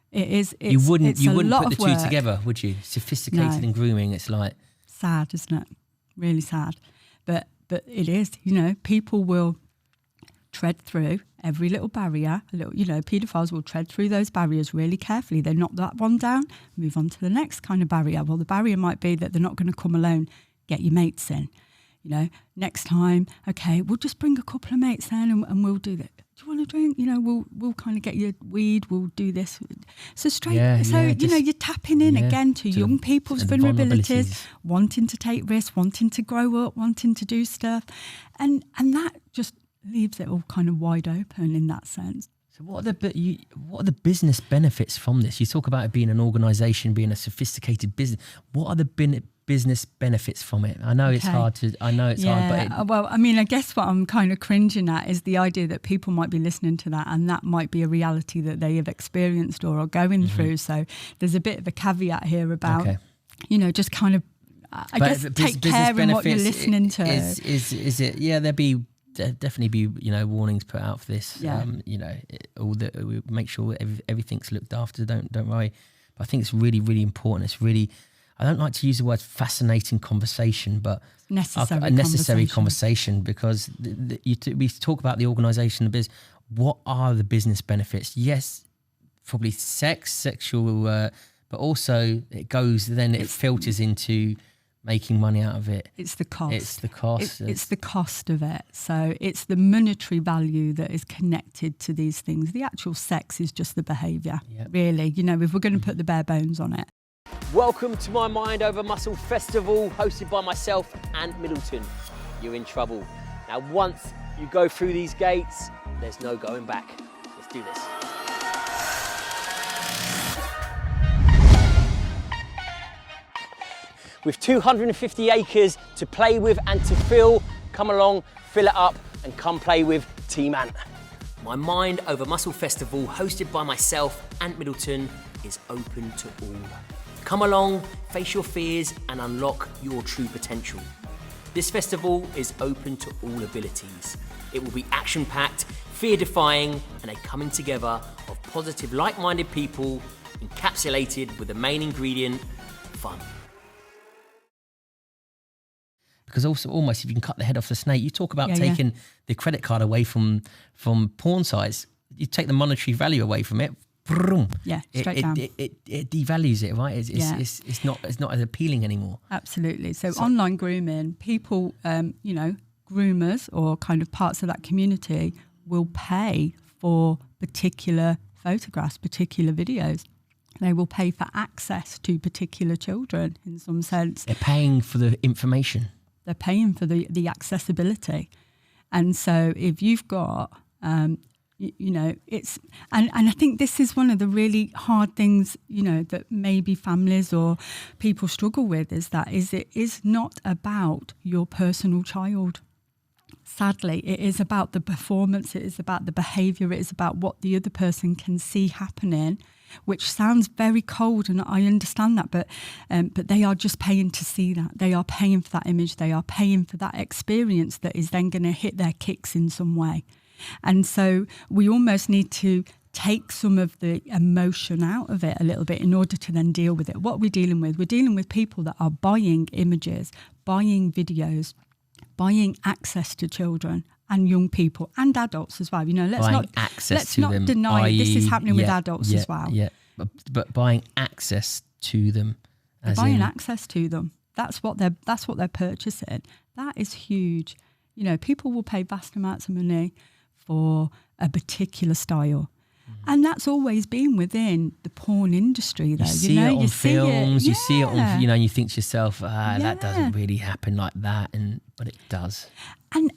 Speaker 2: It is.
Speaker 1: You wouldn't put the two together, would you? Sophisticated and grooming. It's like
Speaker 2: sad, isn't it? Really sad. But it is. People will tread through every little barrier. Paedophiles will tread through those barriers really carefully. They knock that one down, move on to the next kind of barrier. Well, the barrier might be that they're not going to come alone. Get your mates in. Next time, okay, we'll just bring a couple of mates in and we'll do that. Do you want a drink? We'll kind of get you weed. We'll do this. So you're tapping in again to young people's vulnerabilities, wanting to take risks, wanting to grow up, wanting to do stuff, and that just leaves it all kind of wide open in that sense.
Speaker 1: So what are the business benefits from this? You talk about it being an organisation, being a sophisticated business. What are the business benefits from it? I know it's hard, but
Speaker 2: I guess what I'm kind of cringing at is the idea that people might be listening to that and that might be a reality that they have experienced or are going through. So there's a bit of a caveat here about, just kind of, take care in what you're listening to.
Speaker 1: Is it? Yeah, there'd be definitely be, warnings put out for this.
Speaker 2: Yeah.
Speaker 1: We make sure everything's looked after. Don't worry. But I think it's really, really important. It's really, I don't like to use the word fascinating conversation, but
Speaker 2: necessary
Speaker 1: a necessary conversation, because we talk about the organisation, the business. What are the business benefits? Yes, probably sexual, but also it filters into making money out of it.
Speaker 2: It's the cost.
Speaker 1: It's the cost.
Speaker 2: It's the cost of it. So it's the monetary value that is connected to these things. The actual sex is just the behaviour, really. If we're going to put the bare bones on it.
Speaker 3: Welcome to my Mind Over Muscle Festival, hosted by myself, Ant Middleton. You're in trouble. Now, once you go through these gates, there's no going back. Let's do this. With 250 acres to play with and to fill, come along, fill it up, and come play with Team Ant. My Mind Over Muscle Festival, hosted by myself, Ant Middleton, is open to all. Come along, face your fears, and unlock your true potential. This festival is open to all abilities. It will be action-packed, fear-defying, and a coming together of positive, like-minded people, encapsulated with the main ingredient, fun.
Speaker 1: Because also, almost, if you can cut the head off the snake, you talk about taking the credit card away from porn sites. You take the monetary value away from it. Boom.
Speaker 2: Yeah, straight down.
Speaker 1: It devalues it, right? It's not as appealing anymore.
Speaker 2: Absolutely. So online grooming, people, groomers or kind of parts of that community will pay for particular photographs, particular videos. They will pay for access to particular children in some sense.
Speaker 1: They're paying for the information.
Speaker 2: They're paying for the accessibility. And so if you've got... it's and I think this is one of the really hard things, that maybe families or people struggle with, is it is not about your personal child. Sadly, it is about the performance, it is about the behaviour, it is about what the other person can see happening, which sounds very cold, and I understand that, but they are just paying to see that. They are paying for that image, they are paying for that experience that is then going to hit their kicks in some way. And so we almost need to take some of the emotion out of it a little bit in order to then deal with it. What are we dealing with? We're dealing with people that are buying images, buying videos, buying access to children and young people and adults as well. Let's not deny this is happening with adults as well. Yeah,
Speaker 1: but buying access to them.
Speaker 2: Access to them. That's what they're purchasing. That is huge. People will pay vast amounts of money for a particular style. And that's always been within the porn industry, though.
Speaker 1: You see it on films, you see it on, and you think to yourself, that doesn't really happen like that, but it does.
Speaker 2: And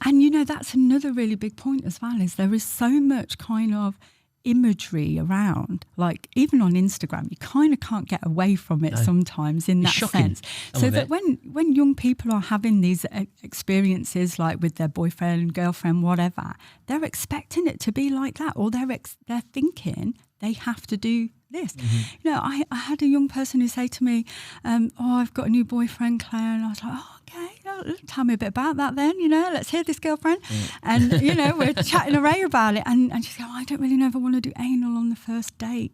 Speaker 2: that's another really big point as well, is there is so much kind of imagery around, like even on Instagram, you kind of can't get away from it sometimes in that sense. So that when young people are having these experiences, like with their boyfriend, girlfriend, whatever, they're expecting it to be like that, or they're thinking they have to do this. I had a young person who say to me, I've got a new boyfriend, Claire, and I was like, okay, tell me a bit about that then, let's hear this, girlfriend. And, we're chatting away about it, and she's going, I don't really know if I want to do anal on the first date.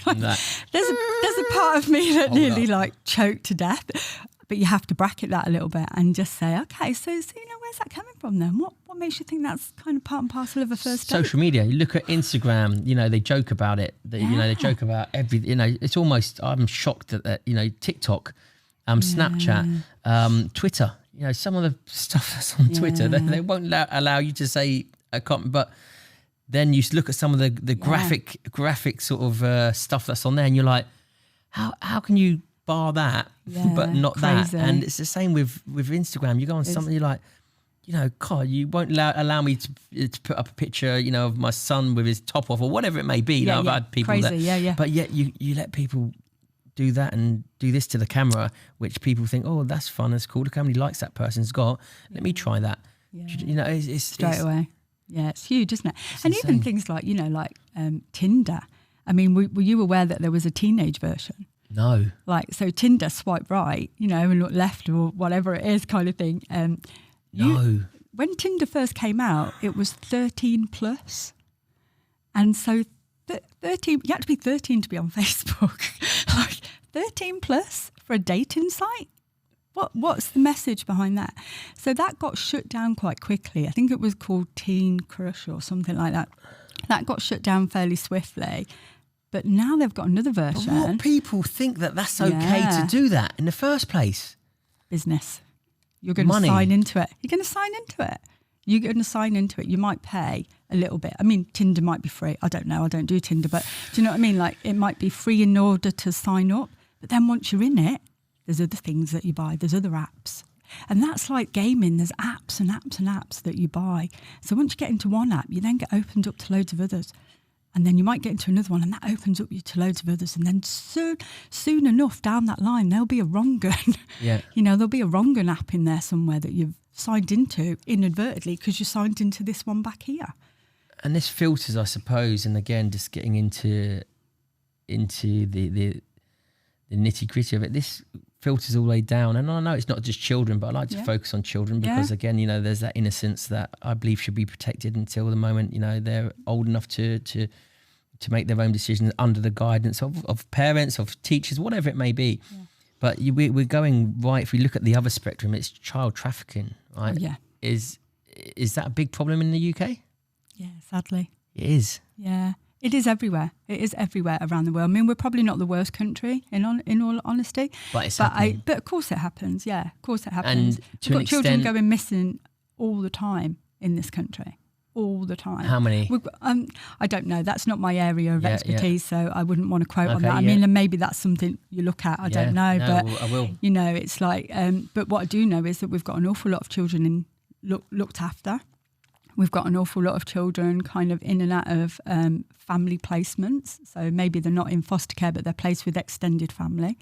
Speaker 2: There's a part of me that nearly choked to death. But you have to bracket that a little bit and just say, okay, so where's that coming from then? What makes you think that's kind of part and parcel of a first date?
Speaker 1: Social media. You look at Instagram, they joke about it. They joke about everything. It's almost, I'm shocked at that, TikTok, Snapchat, Twitter. Some of the stuff that's on Twitter, they won't allow you to say a comment, but then you look at some of the graphic sort of stuff that's on there, and you're like, how can you bar that, but not crazy. That? And it's the same with Instagram. You go on something, you're like, God, you won't allow me to put up a picture, of my son with his top off or whatever it may be. I've had people
Speaker 2: crazy,
Speaker 1: but yet you let people do that and do this to the camera, which people think, oh, that's fun, that's cool. Look how many likes that person's got. Let me try that. It's
Speaker 2: straight away. Yeah, it's huge, isn't it? And insane. Even things like, Tinder. I mean, were you aware that there was a teenage version?
Speaker 1: No.
Speaker 2: So Tinder, swipe right, and look left or whatever it is kind of thing.
Speaker 1: No.
Speaker 2: when Tinder first came out, it was 13 plus. And so 13, you had to be 13 to be on Facebook. Like 13 plus for a dating site? What's the message behind that? So that got shut down quite quickly. I think it was called Teen Crush or something like that. That got shut down fairly swiftly. But now they've got another version.
Speaker 1: But what people think that that's okay to do that in the first place?
Speaker 2: Business. You're going to sign into it. You're going to sign into it. You're going to sign into it. You might pay a little bit. I mean, Tinder might be free. I don't know. I don't do Tinder. But do you know what I mean? Like, it might be free in order to sign up. But then once you're in it, there's other things that you buy. There's other apps. And that's like gaming. There's apps and apps and apps that you buy. So once you get into one app, you then get opened up to loads of others. And then you might get into another one and that opens up you to loads of others. And then soon enough down that line, there'll be a wrong gun.
Speaker 1: Yeah.
Speaker 2: You know, there'll be a wrong gun app in there somewhere that you've signed into inadvertently because you signed into this one back here.
Speaker 1: And this filters, I suppose, and again, just getting into the nitty gritty of it, this filters all the way down. And I know it's not just children, but I like to focus on children because again, you know, there's that innocence that I believe should be protected until the moment, you know, they're old enough to make their own decisions under the guidance of parents, of teachers, whatever it may be. Yeah. But we're going right, if we look at the other spectrum, it's child trafficking, right?
Speaker 2: Oh, yeah.
Speaker 1: Is that a big problem in the UK?
Speaker 2: Yeah, sadly.
Speaker 1: It is.
Speaker 2: Yeah. It is everywhere. It is everywhere around the world. I mean, we're probably not the worst country, in all honesty.
Speaker 1: But it's happening.
Speaker 2: But of course it happens. Yeah, of course it happens.
Speaker 1: And
Speaker 2: We've got children going missing all the time in this country. All the time.
Speaker 1: How many?
Speaker 2: I don't know. That's not my area of expertise, so I wouldn't want to quote on that. I
Speaker 1: yeah.
Speaker 2: mean, and maybe that's something you look at. I don't know.
Speaker 1: No,
Speaker 2: but
Speaker 1: I will.
Speaker 2: you know, it's like, but what I do know is that we've got an awful lot of children looked after. We've got an awful lot of children kind of in and out of family placements. So maybe they're not in foster care, but they're placed with extended family.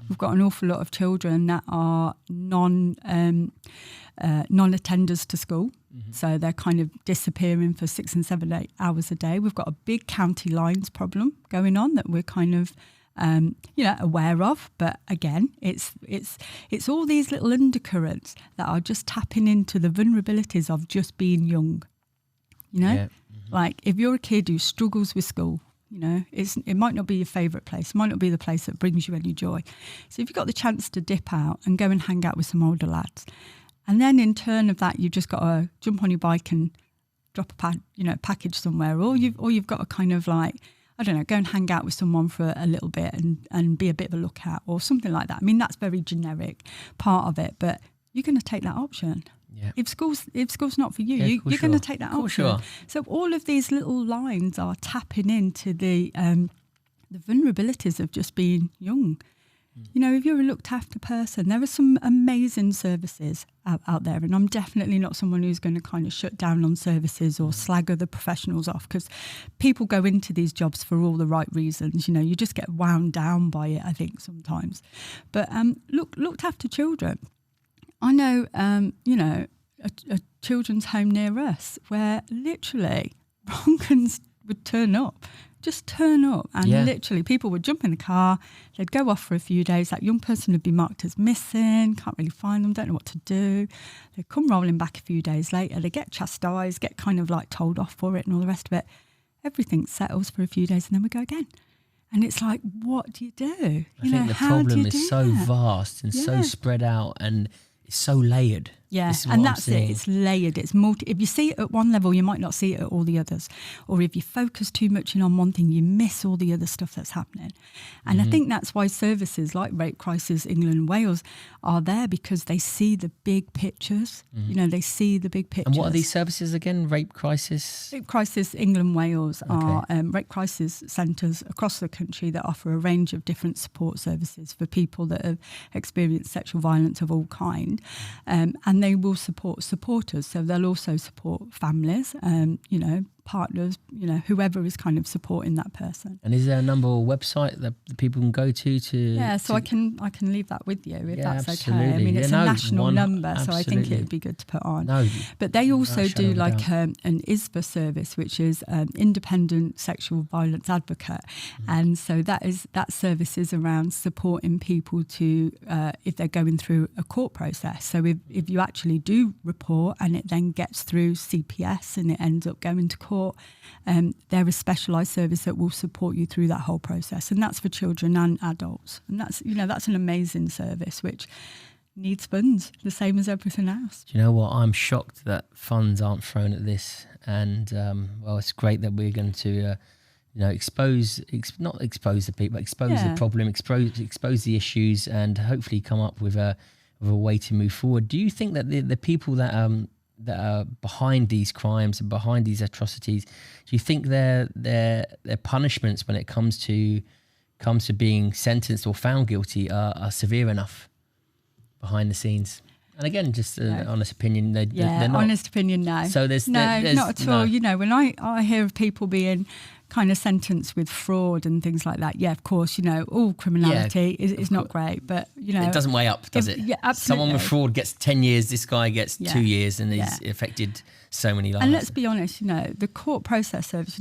Speaker 2: We've got an awful lot of children that are non-attenders to school. Mm-hmm. So they're kind of disappearing for 6 and 7, 8 hours a day. We've got a big county lines problem going on that we're kind of aware of, but again, it's all these little undercurrents that are just tapping into the vulnerabilities of just being young. You know, like if you're a kid who struggles with school, you know, it might not be your favourite place, it might not be the place that brings you any joy. So if you've got the chance to dip out and go and hang out with some older lads, and then in turn of that, you've just got to jump on your bike and drop a package somewhere, or you've got to kind of like, I don't know, go and hang out with someone for a little bit and be a bit of a lookout or something like that. I mean, that's very generic part of it, but you're going to take that option. Yeah. If school's not for you, you're going to take that option. Sure. So all of these little lines are tapping into the vulnerabilities of just being young. You know, if you're a looked after person, there are some amazing services out there. And I'm definitely not someone who's going to kind of shut down on services or slag other professionals off, because people go into these jobs for all the right reasons. You know, you just get wound down by it, I think, sometimes. But looked after children. I know, a children's home near us where literally wrong uns would turn up. Just turn up and literally people would jump in the car, they'd go off for a few days, that young person would be marked as missing, can't really find them, don't know what to do. They'd come rolling back a few days later, they get chastised, get kind of like told off for it and all the rest of it. Everything settles for a few days and then we go again. And it's like, what do you do?
Speaker 1: I think the problem is so vast and so spread out and it's so layered.
Speaker 2: Yeah, and that's it. It's layered. It's multi. If you see it at one level, you might not see it at all the others. Or if you focus too much in on one thing, you miss all the other stuff that's happening. And I think that's why services like Rape Crisis England and Wales are there, because they see the big pictures. You know, they see the big pictures.
Speaker 1: And what are these services again? Rape Crisis?
Speaker 2: Rape Crisis England and Wales are rape crisis centres across the country that offer a range of different support services for people that have experienced sexual violence of all kind. And they will support supporters, so they'll also support families, partners, whoever is kind of supporting that person.
Speaker 1: And is there a number or website that people can go to?
Speaker 2: Yeah, so I can leave that with you if that's
Speaker 1: absolutely.
Speaker 2: okay. I mean, it's a national number,
Speaker 1: absolutely.
Speaker 2: so I think it would be good to put on.
Speaker 1: No,
Speaker 2: but they also do like an ISVA service, which is Independent Sexual Violence Advocate. And so that service is around supporting people to, if they're going through a court process. So if you actually do report and it then gets through CPS and it ends up going to court, they're a specialised service that will support you through that whole process. And that's for children and adults. And that's an amazing service which needs funds, the same as everything else.
Speaker 1: Do you know what? I'm shocked that funds aren't thrown at this. And, it's great that we're going to, expose the people, expose the problem, expose the issues, and hopefully come up with a way to move forward. Do you think that the people that are behind these crimes and behind these atrocities, do you think their punishments when it comes to being sentenced or found guilty are severe enough behind the scenes? And again, just an honest opinion, they're not. Honest
Speaker 2: opinion, no.
Speaker 1: So there's
Speaker 2: not at all. When I hear of people being kind of sentenced with fraud and things like that, of course, all criminality is not great, but it
Speaker 1: doesn't weigh up, does it?
Speaker 2: Yeah, absolutely.
Speaker 1: Someone with fraud gets 10 years, this guy gets 2 years, and he's affected so many lives.
Speaker 2: And let's be honest, the court process service,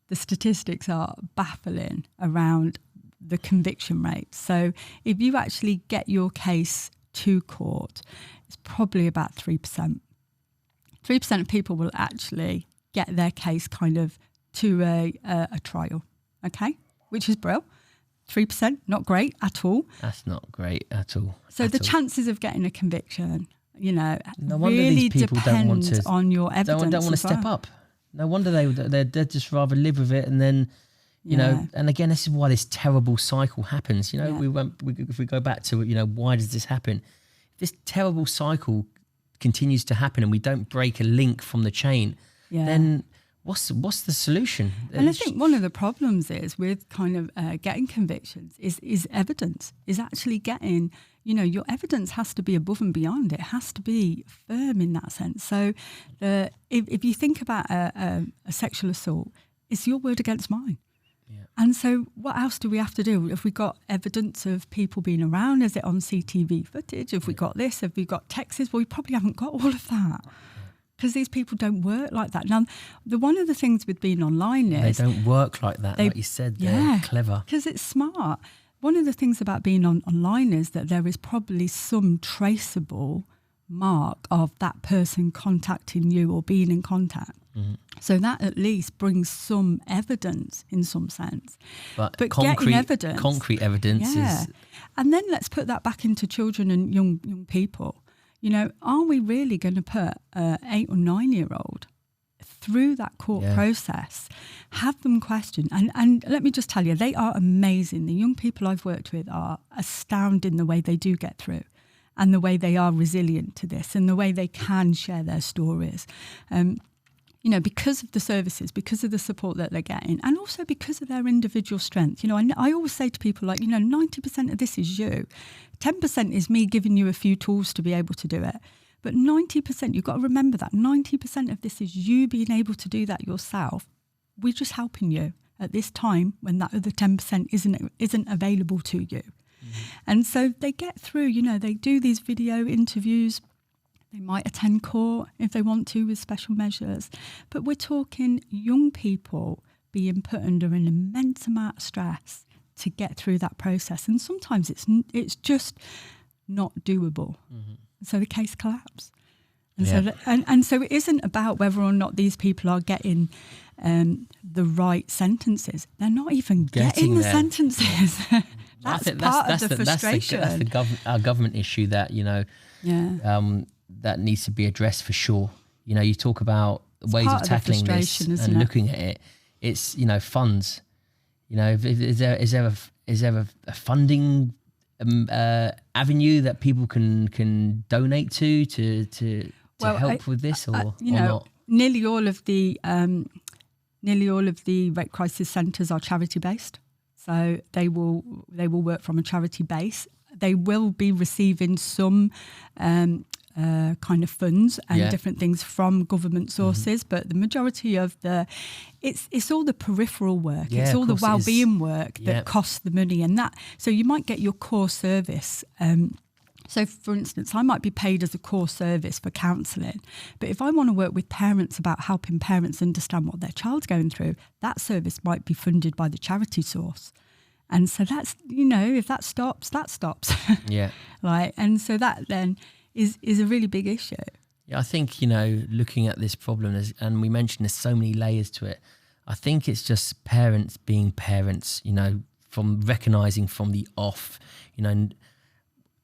Speaker 2: the statistics are baffling around the conviction rate. So if you actually get your case to court, it's probably about 3%. 3% of people will actually get their case kind of to a trial, okay? Which is brilliant. 3%, not great at all.
Speaker 1: That's not great at all.
Speaker 2: So the chances of getting a conviction,
Speaker 1: no wonder
Speaker 2: really
Speaker 1: these people don't want to,
Speaker 2: on your evidence.
Speaker 1: Don't want to step up. No wonder they'd just rather live with it, and then and again, this is why this terrible cycle happens. If we go back to why does this happen? If this terrible cycle continues to happen and we don't break a link from the chain, then what's the solution?
Speaker 2: And I think one of the problems is with kind of getting convictions is evidence, is actually getting, your evidence has to be above and beyond. It has to be firm in that sense. So if you think about a sexual assault, it's your word against mine. Yeah. And so what else do we have to do? If we got evidence of people being around, is it on CCTV footage? If we got this, if we got texts, well, we probably haven't got all of that. Because these people don't work like that. Now, one of the things with being online is...
Speaker 1: They don't work like that, like you said. They're clever.
Speaker 2: Because it's smart. One of the things about being online is that there is probably some traceable mark of that person contacting you or being in contact. Mm-hmm. So that at least brings some evidence in some sense. But getting evidence...
Speaker 1: Concrete evidence is...
Speaker 2: And then let's put that back into children and young people. Are we really going to put an 8 or 9 year old through that court process, have them question? And let me just tell you, they are amazing. The young people I've worked with are astounding the way they do get through and the way they are resilient to this and the way they can share their stories. Because of the services, because of the support that they're getting, and also because of their individual strength. I always say to people, 90% of this is you. 10% is me giving you a few tools to be able to do it. But 90%, you've got to remember that 90% of this is you being able to do that yourself. We're just helping you at this time when that other 10% isn't available to you. Mm-hmm. And so they get through, they do these video interviews. They might attend court if they want to with special measures. But we're talking young people being put under an immense amount of stress to get through that process. And sometimes it's just not doable. Mm-hmm. So the case collapses. And so it isn't about whether or not these people are getting the right sentences. They're not even getting the sentences. That's the frustration.
Speaker 1: That's our government issue that, that needs to be addressed for sure. You talk about ways of tackling this and looking at it. It's funds. Is there a funding avenue that people can donate to help with this, or not?
Speaker 2: Nearly all of the rape crisis centres are charity based, so they will work from a charity base. They will be receiving some kind of funds and different things from government sources, but the majority of it's all the peripheral work, it's all the well-being work that costs the money, and that. So you might get your core service. So, for instance, I might be paid as a core service for counselling, but if I want to work with parents about helping parents understand what their child's going through, that service might be funded by the charity source. And so that's, if that stops, that stops.
Speaker 1: Yeah.
Speaker 2: And so that then is a really big issue.
Speaker 1: Yeah, I think, looking at this problem, and we mentioned there's so many layers to it, I think it's just parents being parents, from recognising from the off, and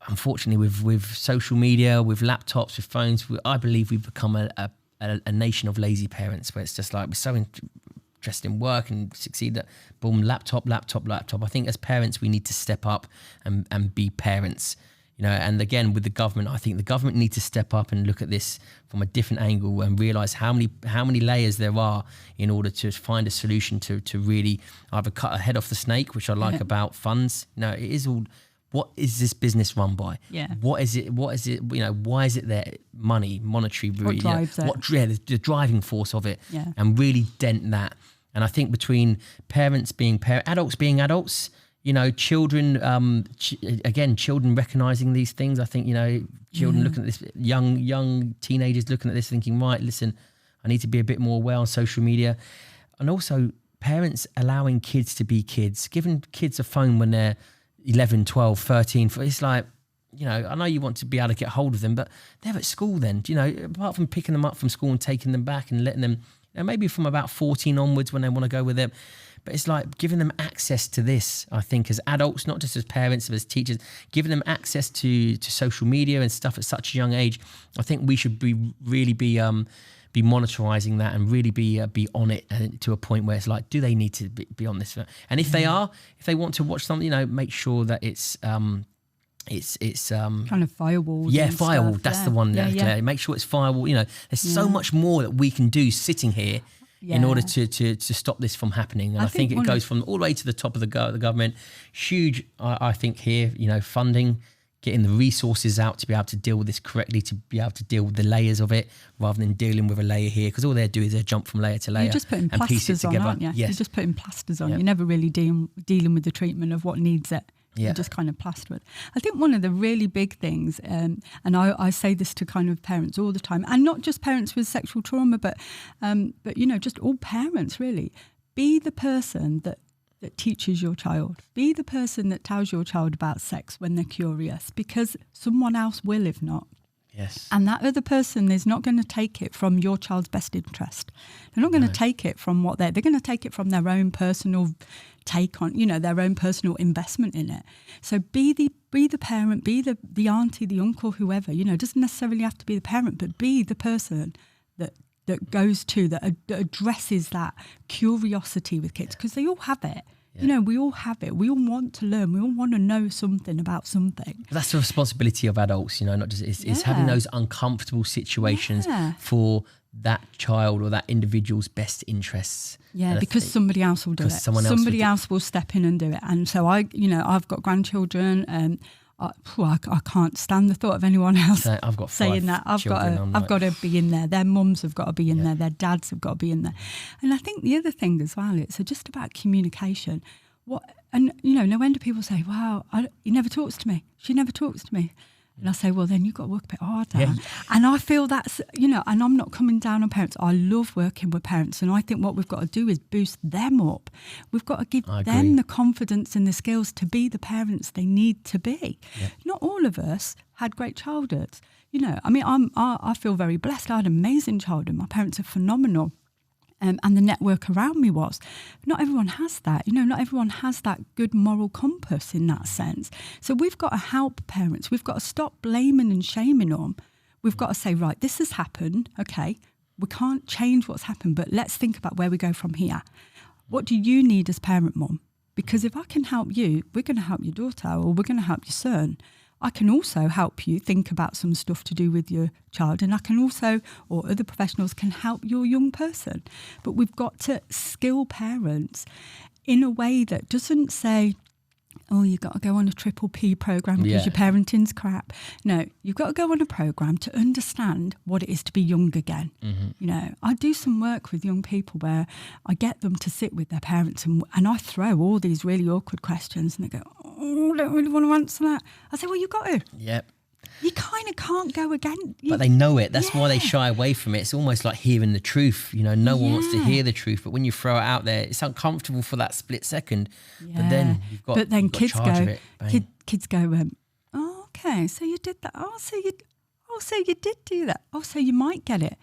Speaker 1: unfortunately with social media, with laptops, with phones, I believe we've become a nation of lazy parents, where it's just like we're so interested in work and succeed that boom, laptop. I think as parents we need to step up and be parents, and again with the government, I think the government need to step up and look at this from a different angle and realise how many layers there are in order to find a solution to really either cut a head off the snake, which I like about funds. It is all, what is this business run by? Yeah. What is it? Why is it there? Money, monetary, really. What drives it? The driving force of it, and really dent that. And I think between parents being adults being adults, children, children recognising these things. I think, children looking at this, young teenagers looking at this thinking, right, listen, I need to be a bit more aware on social media. And also parents allowing kids to be kids, giving kids a phone when they're 11, 12, 13. It's like, I know you want to be able to get hold of them, but they're at school then, apart from picking them up from school and taking them back and letting them, maybe from about 14 onwards when they want to go with them. But it's like giving them access to this, I think, as adults, not just as parents, but as teachers, giving them access to social media and stuff at such a young age. I think we should be monitorising that and really be on it to a point where it's like, do they need to be on this? And if they want to watch something, make sure that it's kind
Speaker 2: of firewall.
Speaker 1: Yeah, firewall. That's the one. Claire. Make sure it's firewall. There's so much more that we can do sitting here in order to stop this from happening. And I think it goes from all the way to the top of the government. Huge, I think here, funding, getting the resources out to be able to deal with this correctly, to be able to deal with the layers of it rather than dealing with a layer here, because all they do is they jump from layer to layer.
Speaker 2: You're just putting plasters on, aren't you? Yes. You're just putting plasters on. You're never really dealing with the treatment of what needs it. Yeah. Just kind of plaster it. I think one of the really big things, and I say this to kind of parents all the time, and not just parents with sexual trauma, but just all parents really. Be the person that teaches your child. Be the person that tells your child about sex when they're curious, because someone else will if not.
Speaker 1: Yes.
Speaker 2: And that other person is not going to take it from your child's best interest. They're not going to take it from they're going to take it from their own personal take on, their own personal investment in it. So be the parent, be the auntie, the uncle, whoever, it doesn't necessarily have to be the parent, but be the person that goes to, that addresses that curiosity with kids, because they all have it. Yeah. We all have it. We all want to learn. We all want to know something about something.
Speaker 1: That's the responsibility of adults, not just, it's having those uncomfortable situations for that child or that individual's best interests.
Speaker 2: Yeah, because somebody else will do it. Somebody else will step in and do it. And so I've got grandchildren, and I can't stand the thought of anyone else
Speaker 1: I've got
Speaker 2: saying that. I've got to be in there. Their mums have got to be in there. Their dads have got to be in there. And I think the other thing as well, it's just about communication. No wonder people say, "Wow, he never talks to me. She never talks to me." And I say, well, then you've got to work a bit harder. Yeah. And I feel that's, and I'm not coming down on parents. I love working with parents. And I think what we've got to do is boost them up. We've got to give them the confidence and the skills to be the parents they need to be. Yeah. Not all of us had great childhoods. I feel very blessed. I had an amazing childhood. My parents are phenomenal. And the network around me was. Not everyone has that. Not everyone has that good moral compass in that sense. So we've got to help parents. We've got to stop blaming and shaming them. We've got to say, right, this has happened. Okay, we can't change what's happened, but let's think about where we go from here. What do you need as parent, mum? Because if I can help you, we're going to help your daughter, or we're going to help your son. I can also help you think about some stuff to do with your child, and I can also, or other professionals can help your young person. But we've got to skill parents in a way that doesn't say, oh, you've got to go on a triple P program because your parenting's crap. No, you've got to go on a program to understand what it is to be young again. You know, I do some work with young people where I get them to sit with their parents and I throw all these really awkward questions and they go, oh, I don't really want to answer that. I say, well, you've got to.
Speaker 1: Yep.
Speaker 2: You kind of can't go again.
Speaker 1: But they know it. That's why they shy away from it. It's almost like hearing the truth. You know, no one wants to hear the truth. But when you throw it out there, it's uncomfortable for that split second. But then you've got,
Speaker 2: kids
Speaker 1: charge of it.
Speaker 2: Kids go, oh, okay, so you did that. So you did do that. Oh, so you might get it.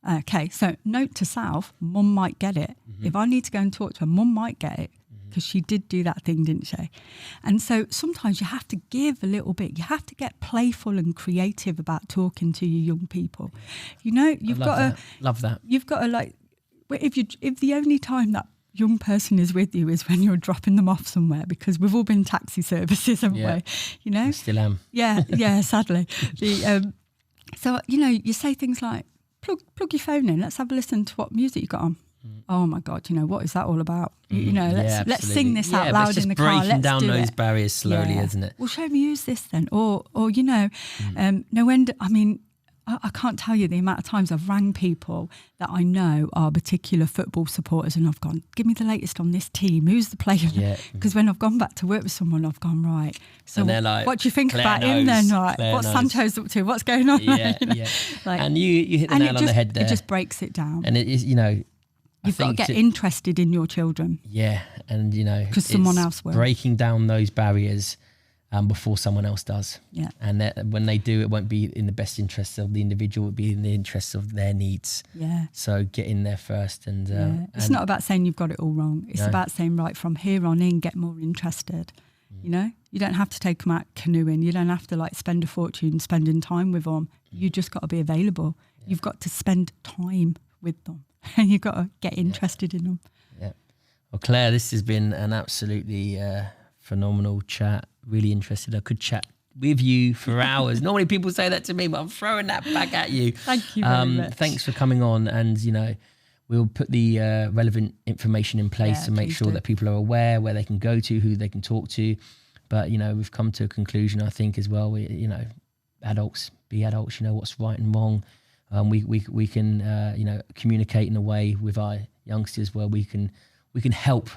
Speaker 2: Okay, so note to self, mum might get it. If I need to go and talk to her, mum might get it. Because she did do that thing, didn't she? And so sometimes you have to give a little bit. You have to get playful and creative about talking to your young people. You know, you've got to
Speaker 1: love that.
Speaker 2: You've got to, like, if the only time that young person is with you is when you're dropping them off somewhere, because we've all been taxi services, haven't we? You know,
Speaker 1: I still am.
Speaker 2: Yeah, sadly. So you know, you say things like, plug your phone in. Let's have a listen to what music you got on. Oh my God, you know, what is that all about? You know, let's sing this out loud in the car.
Speaker 1: Breaking down those barriers slowly, isn't it?
Speaker 2: Well, show me use this then. Or you know, no end. I mean, I can't tell you the amount of times I've rang people that I know are particular football supporters and I've gone, give me the latest on this team. Who's the player? Because when I've gone back to work with someone, I've gone, right. So
Speaker 1: like,
Speaker 2: what do you think about him then? Like, what's Sancho's up to? What's going on? Like,
Speaker 1: and you hit the nail on the head there.
Speaker 2: It just breaks it down.
Speaker 1: And it is, you know,
Speaker 2: You've got to get interested in your children.
Speaker 1: Yeah, and you know,
Speaker 2: because someone else will.
Speaker 1: Breaking down those barriers before someone else does.
Speaker 2: Yeah,
Speaker 1: and when they do, it won't be in the best interest of the individual. It'll be in the interest of their needs.
Speaker 2: Yeah.
Speaker 1: So get in there first, and
Speaker 2: it's not about saying you've got it all wrong. It's about saying, right, from here on in, get more interested. You know, you don't have to take them out canoeing. You don't have to like spend a fortune spending time with them. You just got to be available. You've got to spend time with them. And you've got to get interested in them.
Speaker 1: Yeah. Well, Claire, this has been an absolutely phenomenal chat. Really interested. I could chat with you for hours. Normally people say that to me, but I'm throwing that back at you.
Speaker 2: Thank you very much.
Speaker 1: Thanks for coming on. And, you know, we'll put the relevant information in place to make sure that people are aware where they can go to, who they can talk to. But, you know, we've come to a conclusion, I think, as well. You know, adults, be adults, you know what's right and wrong. We can you know, communicate in a way with our youngsters where we can help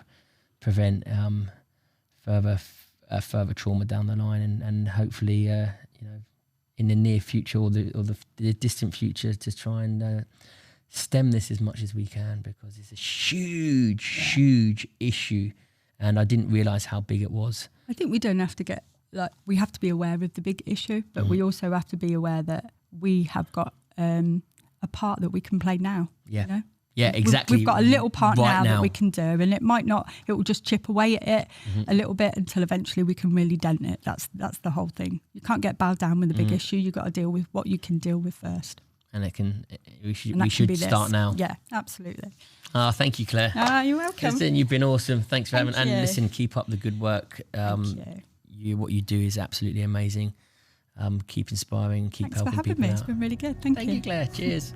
Speaker 1: prevent further trauma down the line, and hopefully you know, in the near future or the distant future, to try and stem this as much as we can, because it's a huge issue, and I didn't realise how big it was.
Speaker 2: I think we don't have to get, like, we have to be aware of the big issue, but we also have to be aware that we have got a part that we can play now.
Speaker 1: Yeah.
Speaker 2: You know?
Speaker 1: Yeah, exactly.
Speaker 2: We've got a little part now that we can do, and it will just chip away at it a little bit until eventually we can really dent it. That's the whole thing. You can't get bowed down with a big issue. You've got to deal with what you can deal with first.
Speaker 1: And we should start now.
Speaker 2: Yeah, absolutely.
Speaker 1: Thank you, Claire.
Speaker 2: You're welcome.
Speaker 1: Listen, you've been awesome. Thanks for having.
Speaker 2: you.
Speaker 1: And listen, keep up the good work. What you do is absolutely amazing. Keep inspiring. Keep helping people out.
Speaker 2: Thanks for having me. It's been really good. Thank you.
Speaker 1: Thank you, Claire. Cheers.